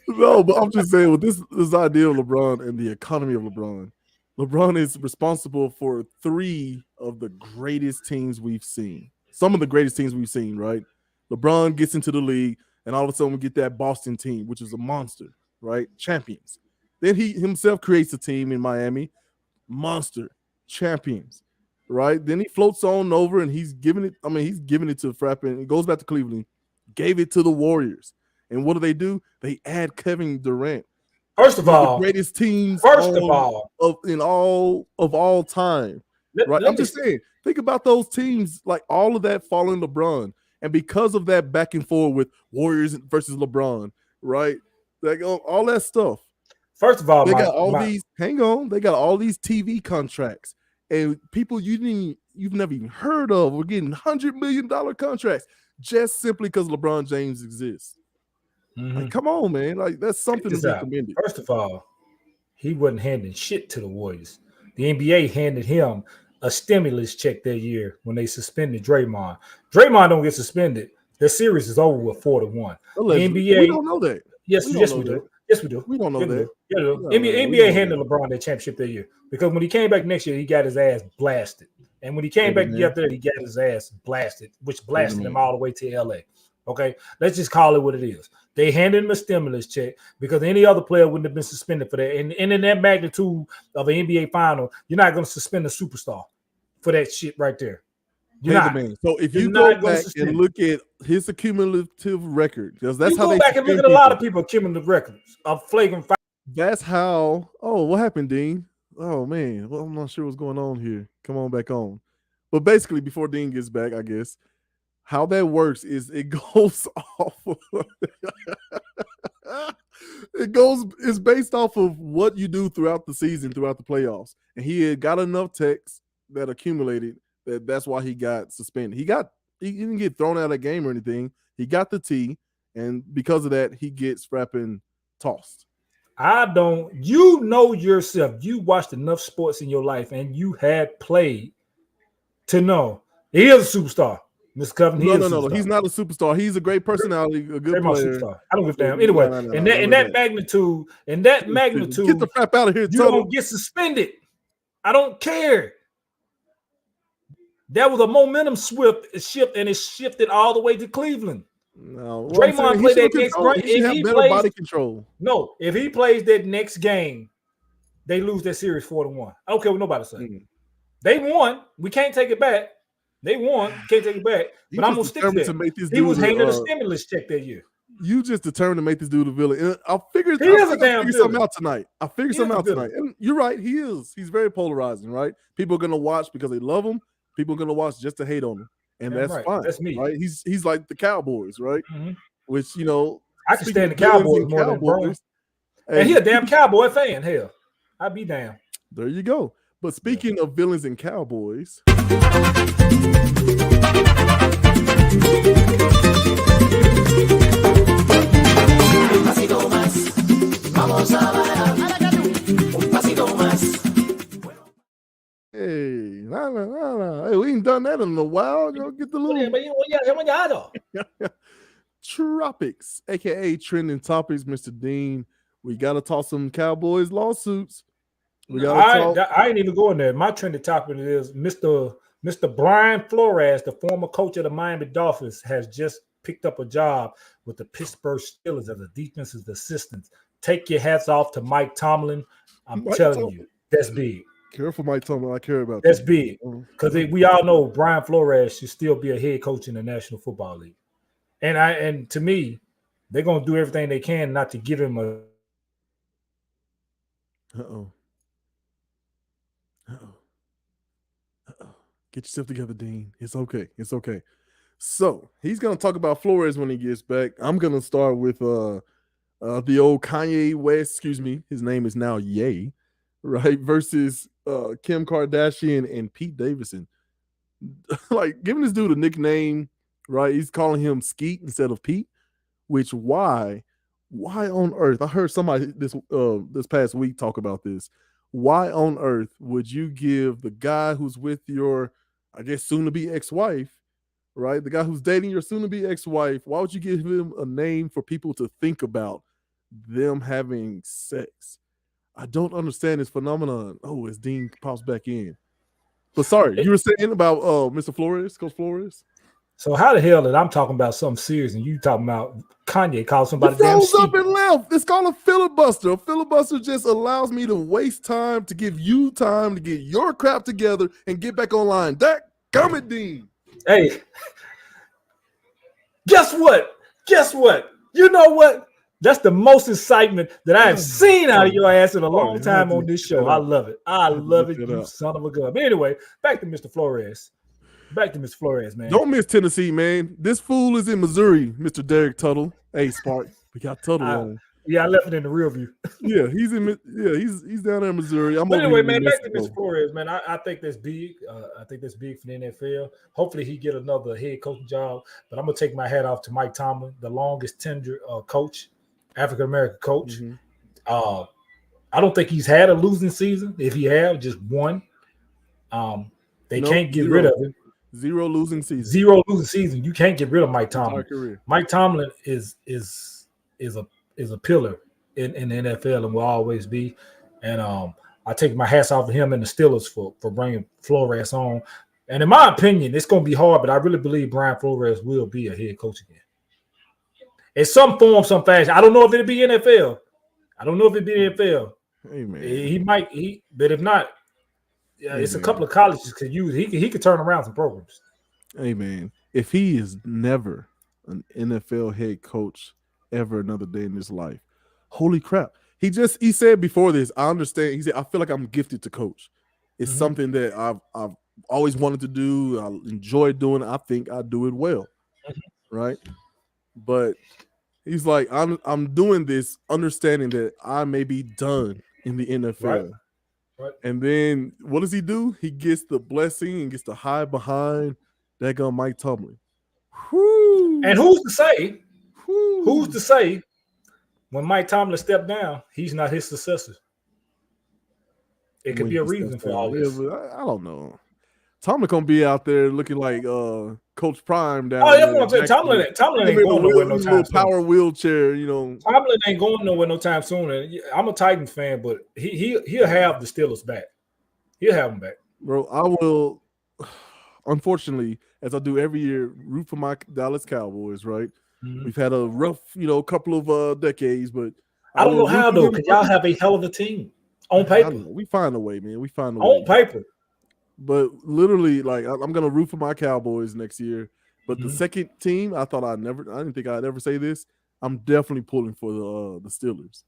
No, but I'm just saying with this idea of LeBron and the economy of LeBron. LeBron is responsible for 3 of the greatest teams we've seen. Some of the greatest teams we've seen, right? LeBron gets into the league, and all of a sudden we get that Boston team, which is a monster, right? Champions. Then he himself creates a team in Miami, monster, champions, right? Then he floats on over, and he's giving it to Frappin. It goes back to Cleveland, gave it to the Warriors. And what do? They add Kevin Durant. First of all, the greatest teams in all time. Right? I'm just saying, think about those teams, like all of that following LeBron. And because of that back and forth with Warriors versus LeBron, right? Like all that stuff. First of all, they got all these TV contracts. And people you've never even heard of were getting $100 million contracts just simply because LeBron James exists. Like, come on, man. Like, that's something to be commended. First of all, he wasn't handing shit to the Warriors. The NBA handed him a stimulus check that year when they suspended Draymond. Draymond don't get suspended. The series is over with 4-1. The NBA, we don't know that. Yes, we do. Yes, we do. We don't know that. NBA handed LeBron that championship that year because when he came back next year, he got his ass blasted. And when he came back the year after that, he got his ass blasted, which blasted him all the way to LA. Okay, let's just call it what it is. They handed him a stimulus check because any other player wouldn't have been suspended for that. And in that magnitude of an NBA final, you're not going to suspend a superstar for that shit right there. So if you go back and look at his cumulative record, because that's how they go back and look at a lot of people cumulative records of flagrant foul. That's how. Oh, what happened, Dean? Oh man, well, I'm not sure what's going on here. Come on back on. But basically, before Dean gets back, I guess. How that works is it goes off of it's based off of what you do throughout the season, throughout the playoffs. And he had got enough texts that accumulated that's why he got suspended. He didn't get thrown out of the game or anything. He got the T, and because of that, he gets Frappin tossed. You know yourself. You watched enough sports in your life, and you had played to know he is a superstar. Mr. Coven, no. He's not a superstar. He's a great personality, a good player. Superstar. I don't give a damn. Anyway, in that magnitude, get the crap out of here. You don't get suspended. I don't care. That was a momentum shift, and it shifted all the way to Cleveland. No, Draymond played that next game. He have better body control. No, if he plays that next game, they lose that series 4-1. I don't care what nobody say. They won. We can't take it back. They won. Can't take it back. But I'm going to stick to that. He was handing a stimulus check that year. You just determined to make this dude a villain. And I figured something out tonight. And you're right. He is. He's very polarizing, right? People are going to watch because they love him. People are going to watch just to hate on him. And that's fine. That's me. Right? He's like the Cowboys, right? Mm-hmm. Which, I can stand the Cowboys more than Browns. And he a damn Cowboy fan. Hell, I'd be down. There you go. But speaking of villains and Cowboys, hey, we ain't done that in a while. Get the little tropics, aka trending topics, Mr. Dean. We gotta talk some Cowboys lawsuits. We gotta talk. I ain't even going there. My trending topic is Mr. Brian Flores, the former coach of the Miami Dolphins, has just picked up a job with the Pittsburgh Steelers as a defensive assistant. Take your hats off to Mike Tomlin. I'm telling you, that's big. Careful, Mike Tomlin. I care about that's big because we all know Brian Flores should still be a head coach in the National Football League. And to me, they're gonna do everything they can not to give him a. Get yourself together, Dean. It's okay. It's okay. So he's gonna talk about Flores when he gets back. I'm gonna start with the old Kanye West. Excuse me. His name is now Ye, right? Versus Kim Kardashian and Pete Davidson. Like giving this dude a nickname, right? He's calling him Skeet instead of Pete. Which why on earth? I heard somebody this past week talk about this. Why on earth would you give the guy who's with your, I guess, soon-to-be ex-wife, right? The guy who's dating your soon-to-be ex-wife, why would you give him a name for people to think about them having sex? I don't understand this phenomenon. Oh, as Dean pops back in. But sorry, you were saying about Mr. Flores, Coach Flores? So how the hell that I'm talking about something serious and you talking about Kanye called somebody damn froze up and left? It's called a filibuster. A filibuster just allows me to waste time to give you time to get your crap together and get back online. That comment, Dean. Hey, guess what? You know what? That's the most excitement that I have seen out of your ass in a long time on this show. I love it. I love it, you son of a gun. But anyway, back to Mr. Flores. Man. Don't miss Tennessee, man. This fool is in Missouri, Mr. Derek Tuttle. Hey, Spark, we got Tuttle on. Yeah, I left it in the rear view. Yeah, he's down there in Missouri. But anyway, man, back to Mr. Flores, man. I think that's big. I think that's big for the NFL. Hopefully, he get another head coaching job. But I'm gonna take my hat off to Mike Tomlin, the longest tenured coach, African American coach. Mm-hmm. I don't think he's had a losing season. If he have, just one. They can't get rid of him. Zero losing season. You can't get rid of Mike Tomlin. Mike Tomlin is a pillar in the NFL and will always be. And I take my hats off to him and the Steelers for bringing Flores on. And in my opinion, it's going to be hard, but I really believe Brian Flores will be a head coach again. In some form, some fashion. I don't know if it'll be NFL. Hey, man. He might. But if not, it's a couple of colleges could use. He could turn around some programs. Hey, man, if he is never an NFL head coach ever another day in his life, holy crap. He said before this, I understand. He said, I feel like I'm gifted to coach. It's something that I've always wanted to do. I enjoy doing it. I think I do it well. Right. But he's like, I'm doing this understanding that I may be done in the NFL. Right. And then what does he do? He gets the blessing and gets to hide behind that gun Mike Tomlin. Whew. And who's to say when Mike Tomlin stepped down, he's not his successor? It could be a reason for all this. I don't know. Tomlin gonna be out there looking like Coach Prime down. Oh, yeah, I'm saying Tomlin ain't going nowhere no time soon. Power wheelchair, you know. Tomlin ain't going nowhere no time soon. And I'm a Titans fan, but he'll have the Steelers back. He'll have them back, bro. I will. Unfortunately, as I do every year, root for my Dallas Cowboys. Right. Mm-hmm. We've had a rough, couple of decades, but I don't know how though, because y'all have a hell of a team on paper. We find a way, man. We find a way on paper. But literally, like I'm gonna root for my Cowboys next year. But the second team, I didn't think I'd ever say this. I'm definitely pulling for the Steelers.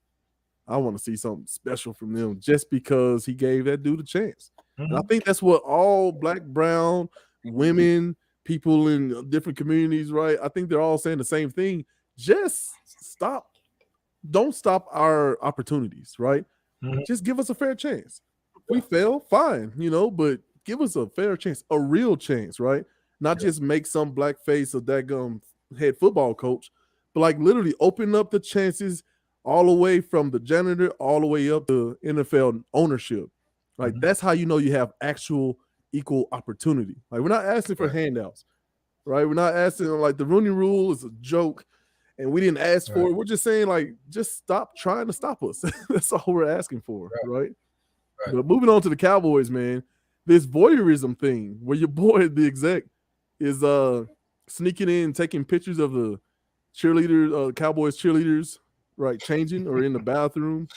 I want to see something special from them just because he gave that dude a chance. And I think that's what all black, brown, women, people in different communities, right? I think they're all saying the same thing. Just don't stop our opportunities, right? Just give us a fair chance. If we fail, fine, but give us a fair chance, a real chance, right? Not just make some black face of that head football coach, but like literally open up the chances all the way from the janitor all the way up to NFL ownership. Like that's how you know you have actual equal opportunity. Like, we're not asking for handouts, right? We're not asking, like, the Rooney Rule is a joke and we didn't ask for it. We're just saying, like, just stop trying to stop us. That's all we're asking for, right? But moving on to the Cowboys, man, this voyeurism thing where your boy, the exec, is sneaking in, taking pictures of the cheerleaders, Cowboys cheerleaders, right, changing or in the bathroom.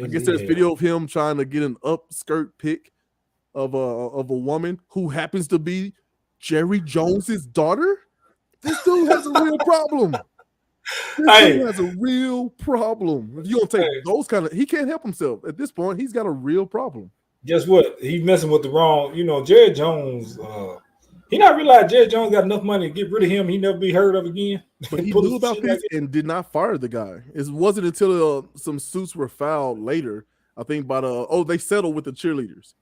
I guess there's video of him trying to get an upskirt pic of a woman who happens to be Jerry Jones's daughter. This dude has a real problem. This dude has a real problem. If you don't take those kind of, he can't help himself at this point. He's got a real problem. Guess what? He's messing with the wrong. Jerry Jones. He not realized Jerry Jones got enough money to get rid of him. He never be heard of again. But he knew about this and did not fire the guy. It wasn't until some suits were filed later, I think, by they settled with the cheerleaders,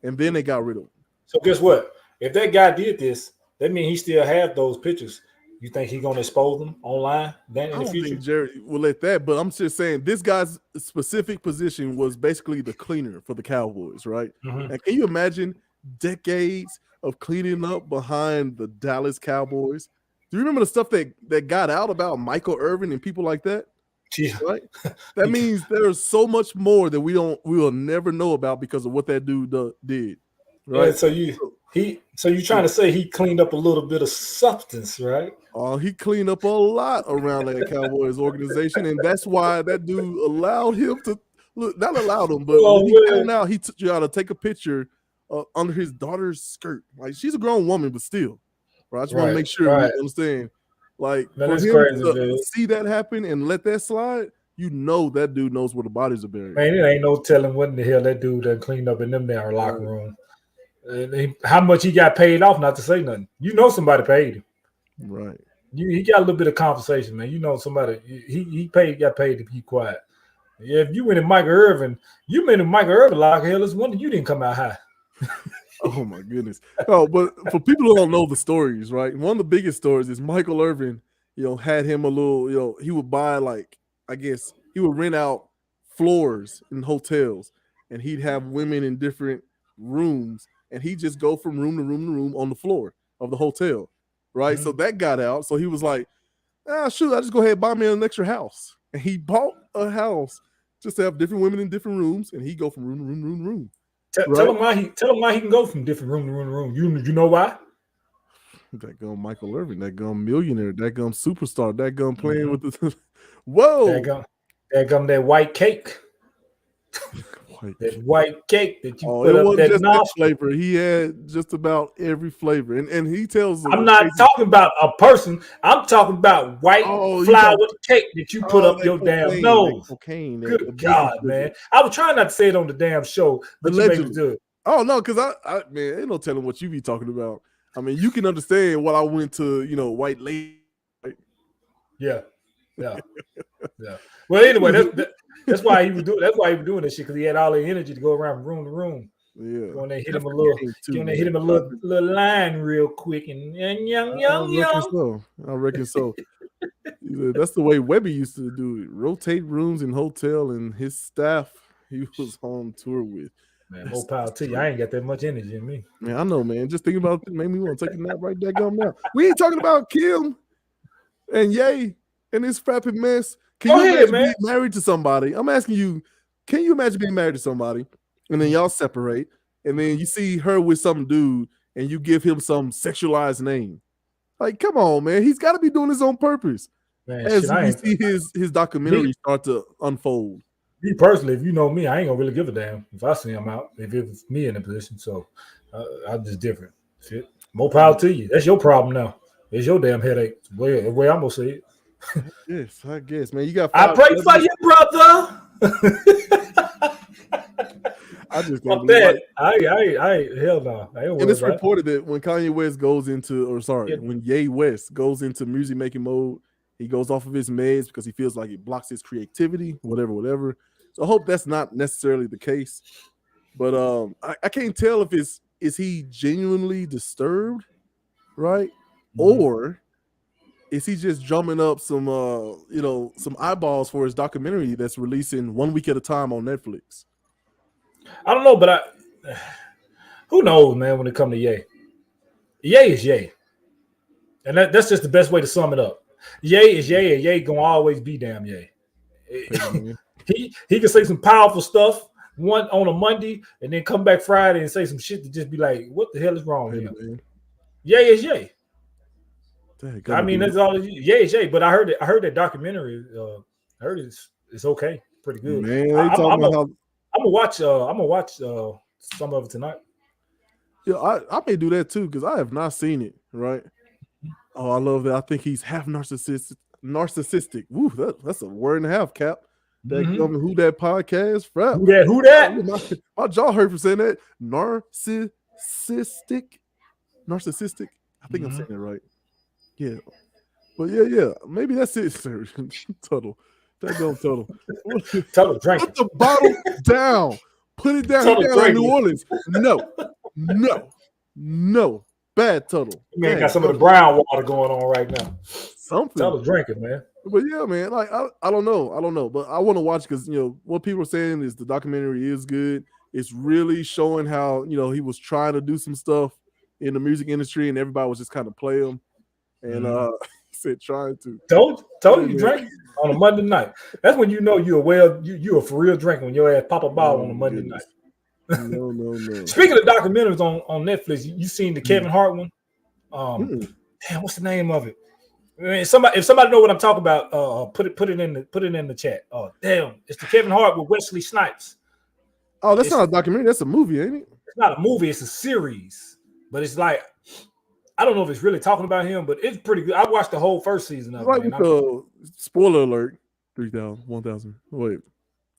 and then they got rid of him. So guess what? If that guy did this, that means he still have those pictures. You think he's gonna expose them online then in the future? Think Jerry will let that, but I'm just saying this guy's specific position was basically the cleaner for the Cowboys, right? Mm-hmm. And can you imagine decades of cleaning up behind the Dallas Cowboys? Do you remember the stuff that got out about Michael Irvin and people like that? Yeah. Right? That means there's so much more that we will never know about because of what that dude did. Right? Yeah, so you trying to say he cleaned up a little bit of substance, right? Oh, he cleaned up a lot around that Cowboys organization, and that's why that dude allowed him to look. Not allowed him, but when he found out, he took you out to take a picture under his daughter's skirt. Like, she's a grown woman, but still, right? I just want to make sure you understand. Like, for him to see that happen and let that slide, that dude knows where the bodies are buried. Man, it ain't no telling what in the hell that dude that cleaned up in them down locker room. How much he got paid off, not to say nothing. Somebody paid him. Right. He got a little bit of compensation, man. Somebody he got paid to be quiet. Yeah, if you went in Michael Irvin, locker, hell, it's wonder you didn't come out high. Oh my goodness. Oh, but for people who don't know the stories, right? One of the biggest stories is Michael Irvin, had him a little, he would buy, like, I guess he would rent out floors in hotels and he'd have women in different rooms and he'd just go from room to room to room on the floor of the hotel. Right. Mm-hmm. So that got out. So he was like, shoot, I just go ahead and buy me an extra house. And he bought a house just to have different women in different rooms. And he go from room to room to room to room. Tell him why he can go from different room to room to room. You know why? That gum Michael Irvin, that gum millionaire, that gum superstar, that gum playing with the whoa. That gum that white cake. That white cake that you put up that just flavor. He had just about every flavor, and he tells. I'm not talking about a person. I'm talking about white flour cake that you put up your damn nose. Cocaine. Good God, man! I was trying not to say it on the damn show, but you made me do it. Oh no, because I man, ain't no telling what you be talking about. I mean, you can understand what I went to, White Lady. Right? Yeah. Well, anyway, that's why he was doing. That's why he was doing this shit because he had all the energy to go around room to room. Yeah. When they hit him a little line real quick and I reckon so. That's the way Webby used to do it. Rotate rooms in hotel, and his staff he was on tour with. Man, more power to you. I ain't got that much energy in me. Man, I know, man. Just thinking about it made me want to take a nap right there. Gum now. We ain't talking about Kim and Ye and this frapping mess. Can you imagine being married to somebody? I'm asking you, can you imagine being married to somebody and then y'all separate and then you see her with some dude and you give him some sexualized name? Like, come on, man. He's got to be doing this on purpose. Man, as we see his documentary start to unfold. Me personally, if you know me, I ain't gonna really give a damn if I see him out. If it's me in the position, so I'm just different. Shit. More power to you. That's your problem now. It's your damn headache. The way I'm gonna say it. Yes, I guess, man. You got. I pray for you, brother. I just fuck that. I hell no. And it's reported that when Kanye West when Ye West goes into music making mode, he goes off of his meds because he feels like it blocks his creativity, whatever. So I hope that's not necessarily the case. But I can't tell if is he genuinely disturbed, right? Mm-hmm. Or is he just drumming up some some eyeballs for his documentary that's releasing 1 week at a time on Netflix? I don't know, but Who knows, man? When it comes to Ye, Ye is Ye, and that's just the best way to sum it up. Ye is Ye, and Ye gonna always be damn Ye. he can say some powerful stuff one on a Monday, and then come back Friday and say some shit to just be like, "What the hell is wrong with him?" Ye is Ye. I mean, that's all. Ye is Ye. But I heard that documentary. I heard it's okay, pretty good. Man, they talking about how I'm gonna watch some of it tonight. Yeah, I may do that too because I have not seen it. Right? Oh, I love that. I think he's half narcissistic. Woo, that's a word and a half, Cap. That Who That podcast? Frap. Who that? My jaw hurt from saying that. Narcissistic. I think I'm saying it right. Yeah. But yeah. Maybe that's it, sir. Tuttle. That go Tuttle. Tuttle, drink. Put the bottle down. Put it down. He down in New Orleans. No. Bad Tuttle. Man, got some of the brown water going on right now. Something. Tuttle drinking, man. But yeah, man, like I don't know, but I want to watch because what people are saying is the documentary is good. It's really showing how he was trying to do some stuff in the music industry, and everybody was just kind of play him. And said trying to. Told you drank on a Monday night. That's when you know you're a for real drinker when your ass pop a ball on a Monday night. No. Speaking of documentaries on Netflix, you seen the Kevin Hart one? Damn, what's the name of it? I mean, if somebody know what I'm talking about, put it in the chat. Oh, damn, it's the Kevin Hart with Wesley Snipes. Oh, that's not a documentary. That's a movie, ain't it? It's not a movie. It's a series, but it's like I don't know if it's really talking about him, but it's pretty good. I watched the whole first season of it. Like spoiler alert: 3,000, 1,000. Wait,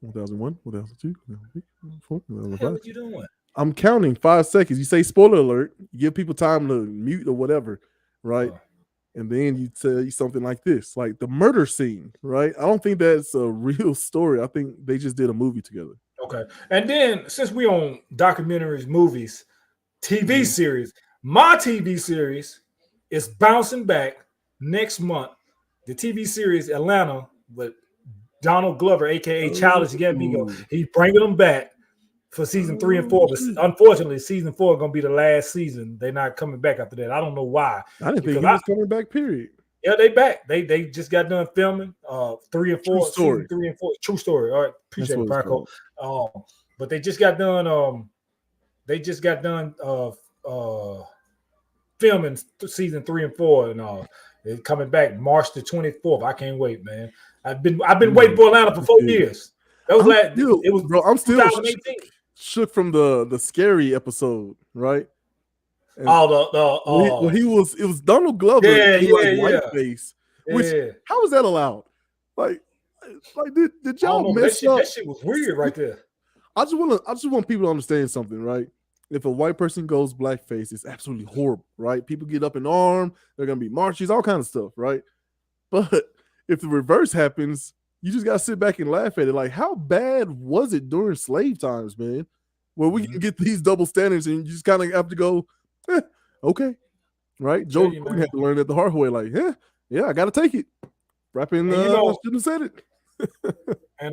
1,001, 1,002, 1,004, 1,005. What you doing? I'm counting 5 seconds. You say spoiler alert. You give people time to mute or whatever, right? And then you tell something like this, like the murder scene, right? I don't think that's a real story. I think they just did a movie together. Okay. And then since we on documentaries, movies, TV series, my TV series is bouncing back next month. The TV series Atlanta with Donald Glover, aka Childish Gambino. He's bringing them back for season 3 and 4, but unfortunately, season 4 is gonna be the last season. They're not coming back after that. I don't know why. I didn't think he was coming back. Period. Yeah, they back. They just got done filming 3 and 4. Season 3 and 4. True story. All right, appreciate it, Franco. But they just got done. Filming season 3 and 4, and they're coming back March the 24th. I can't wait, man. I've been waiting for Atlanta for 4 years. That was I'm still shook from the scary episode, right? And it was Donald Glover whiteface. How was that allowed? Like did y'all mess up? That shit was weird right there. I just want people to understand something, right? If a white person goes blackface, it's absolutely horrible, right? People get up in arms, they're gonna be marches, all kinds of stuff, right? But if the reverse happens, you just gotta sit back and laugh at it. Like, how bad was it during slave times, man? Where we can get these double standards and you just kind of have to go, okay, right? Joe had to learn that the hard way. Like, yeah, I gotta take it. Rapping, I shouldn't have said it. And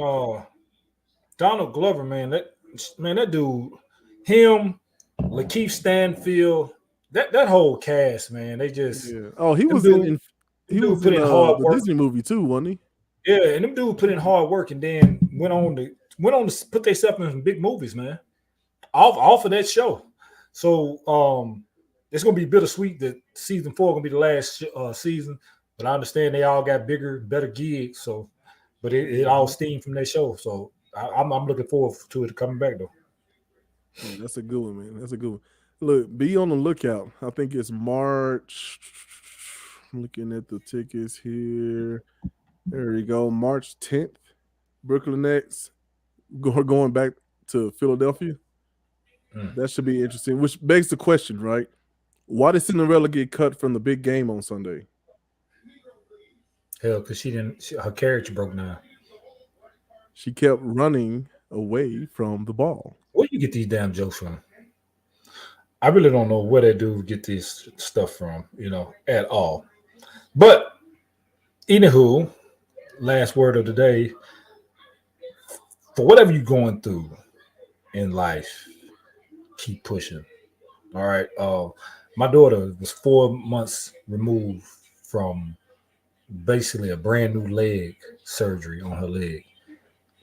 Donald Glover, man, that dude, him, Lakeith Stanfield, that whole cast, man, they just he was in hard work. Disney movie too, wasn't he? Yeah, and them dudes put in hard work and then went on to put themselves in some big movies, man. Off of that show. So it's gonna be bittersweet that season 4 gonna be the last season, but I understand they all got bigger, better gigs. So, but it all steamed from that show. So I'm looking forward to it coming back though. Yeah, that's a good one, man. That's a good one. Look, be on the lookout. I think it's March. I'm looking at the tickets here. There we go. March 10th. Brooklyn Nets going back to Philadelphia. That should be interesting. Which begs the question, right? Why did Cinderella get cut from the big game on Sunday? Hell, because her carriage broke down. She kept running away from the ball. Where do you get these damn jokes from? I really don't know where that dude get this stuff from, at all. But anywho, last word of the day. For whatever you're going through in life, keep pushing. All right. My daughter was 4 months removed from basically a brand new leg surgery on her leg,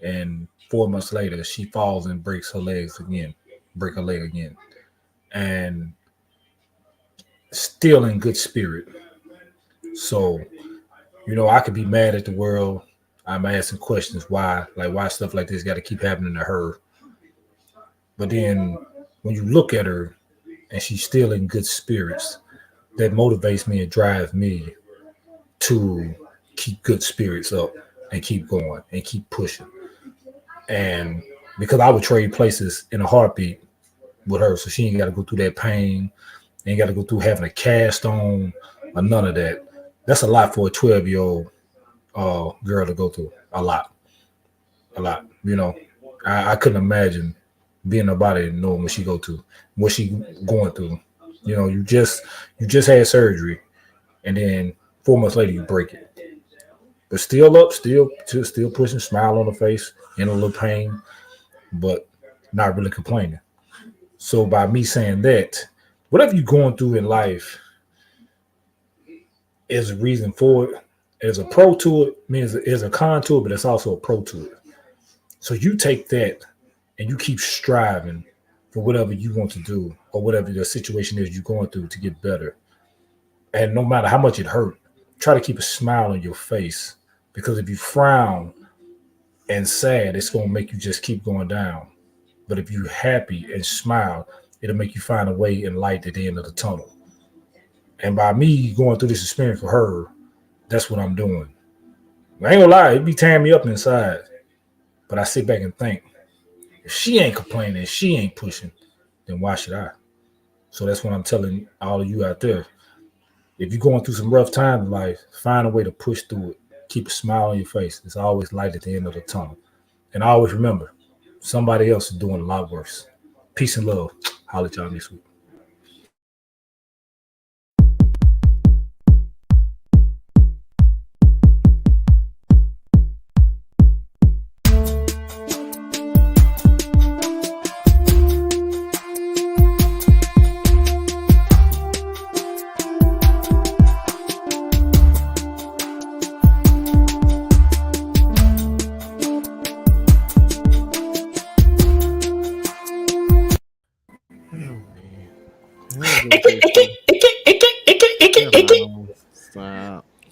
and 4 months later, she falls and breaks her leg again, and still in good spirit. So, I could be mad at the world. I'm asking questions why stuff like this got to keep happening to her. But then when you look at her and she's still in good spirits, that motivates me and drives me to keep good spirits up and keep going and keep pushing. And because I would trade places in a heartbeat with her, so she ain't got to go through that pain, ain't got to go through having a cast on or none of that. That's a lot for a 12-year-old girl to go through. A lot. I couldn't imagine being nobody and knowing what she go to, what she going through. You just had surgery, and then 4 months later you break it. But still up, still pushing, smile on the face, in a little pain, but not really complaining. So by me saying that, whatever you're going through in life is a reason for it. There's a pro to it, means there's a con to it, but there's also a pro to it. So you take that and you keep striving for whatever you want to do or whatever the situation is you're going through to get better. And no matter how much it hurt, try to keep a smile on your face, because if you frown and sad, it's going to make you just keep going down. But if you're happy and smile, it'll make you find a way in light at the end of the tunnel. And by me going through this experience for her, that's what I'm doing. I ain't gonna lie, it be tearing me up inside. But I sit back and think, if she ain't complaining, if she ain't pushing, then why should I? So that's what I'm telling all of you out there. If you're going through some rough times in life, find a way to push through it. Keep a smile on your face. There's always light at the end of the tunnel. And always remember, somebody else is doing a lot worse. Peace and love. Holla at y'all next week.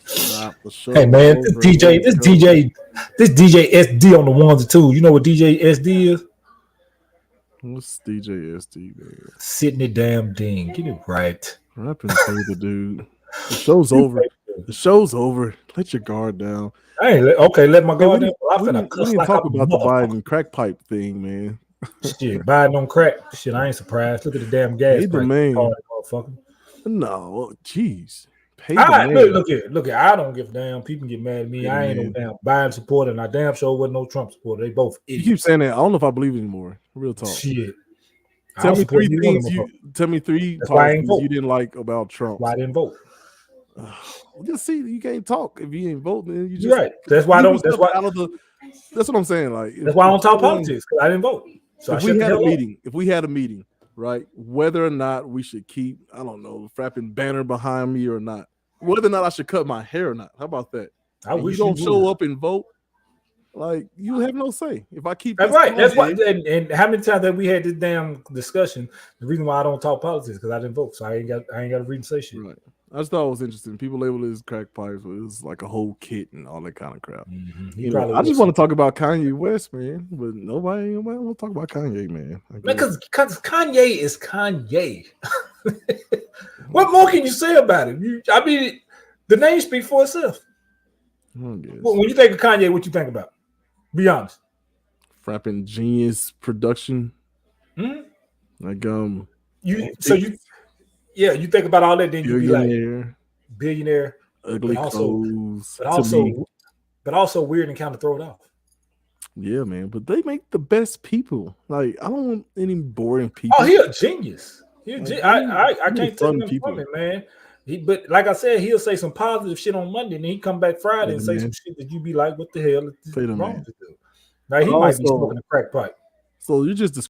Stop the show. Hey man, this DJ SD on the ones and twos. You know what DJ SD is? What's DJ SD, man? Sitting it damn ding. Get it right. Rapping the dude. The show's over. The show's over. Let your guard down. Hey, okay, let my guard down. We didn't talk about the Biden crack pipe thing, man. Shit, Biden on crack. Shit, I ain't surprised. Look at the damn gas price. Motherfucker. No, jeez. Look here. I don't give a damn. People get mad at me. Yeah, I ain't no damn Biden supporter, and I damn sure wasn't no Trump supporter. They both idiots. You keep saying that. I don't know if I believe it anymore. Real talk. Shit. Tell me three things you didn't like about Trump. Why I didn't vote? Just see, you can't talk if you ain't voting. You're right. That's why I don't. That's what I'm saying. Like that's why I don't talk politics, because I didn't vote. So if we had a meeting, right, whether or not we should keep, I don't know, frapping banner behind me or not, whether or not I should cut my hair or not. How about that? I wish you don't show up and vote. Like, you have no say. If I keep that's right. That's why. And how many times have we had this damn discussion? The reason why I don't talk politics because I didn't vote, so I ain't got a reason to say shit. Right. I just thought it was interesting. People label it as crack pipes, but it was like a whole kit and all that kind of crap. Mm-hmm. I just want to talk about Kanye West, man, but nobody want to talk about Kanye, man. Because Kanye is Kanye. What more can you say about it? The name speaks for itself. When you think of Kanye, what you think about? Be honest. Frapping genius production. Mm-hmm. Like you think about all that, then you be like billionaire, ugly clothes, but also weird and kind of throw it off. Yeah, man. But they make the best people. Like, I don't want any boring people. Oh, he a genius. I can't tell him from it, man. But like I said, he'll say some positive shit on Monday, and then he come back Friday and say some shit that you be like, "What the hell is wrong with you?" Now he might be smoking a crack pipe. So you just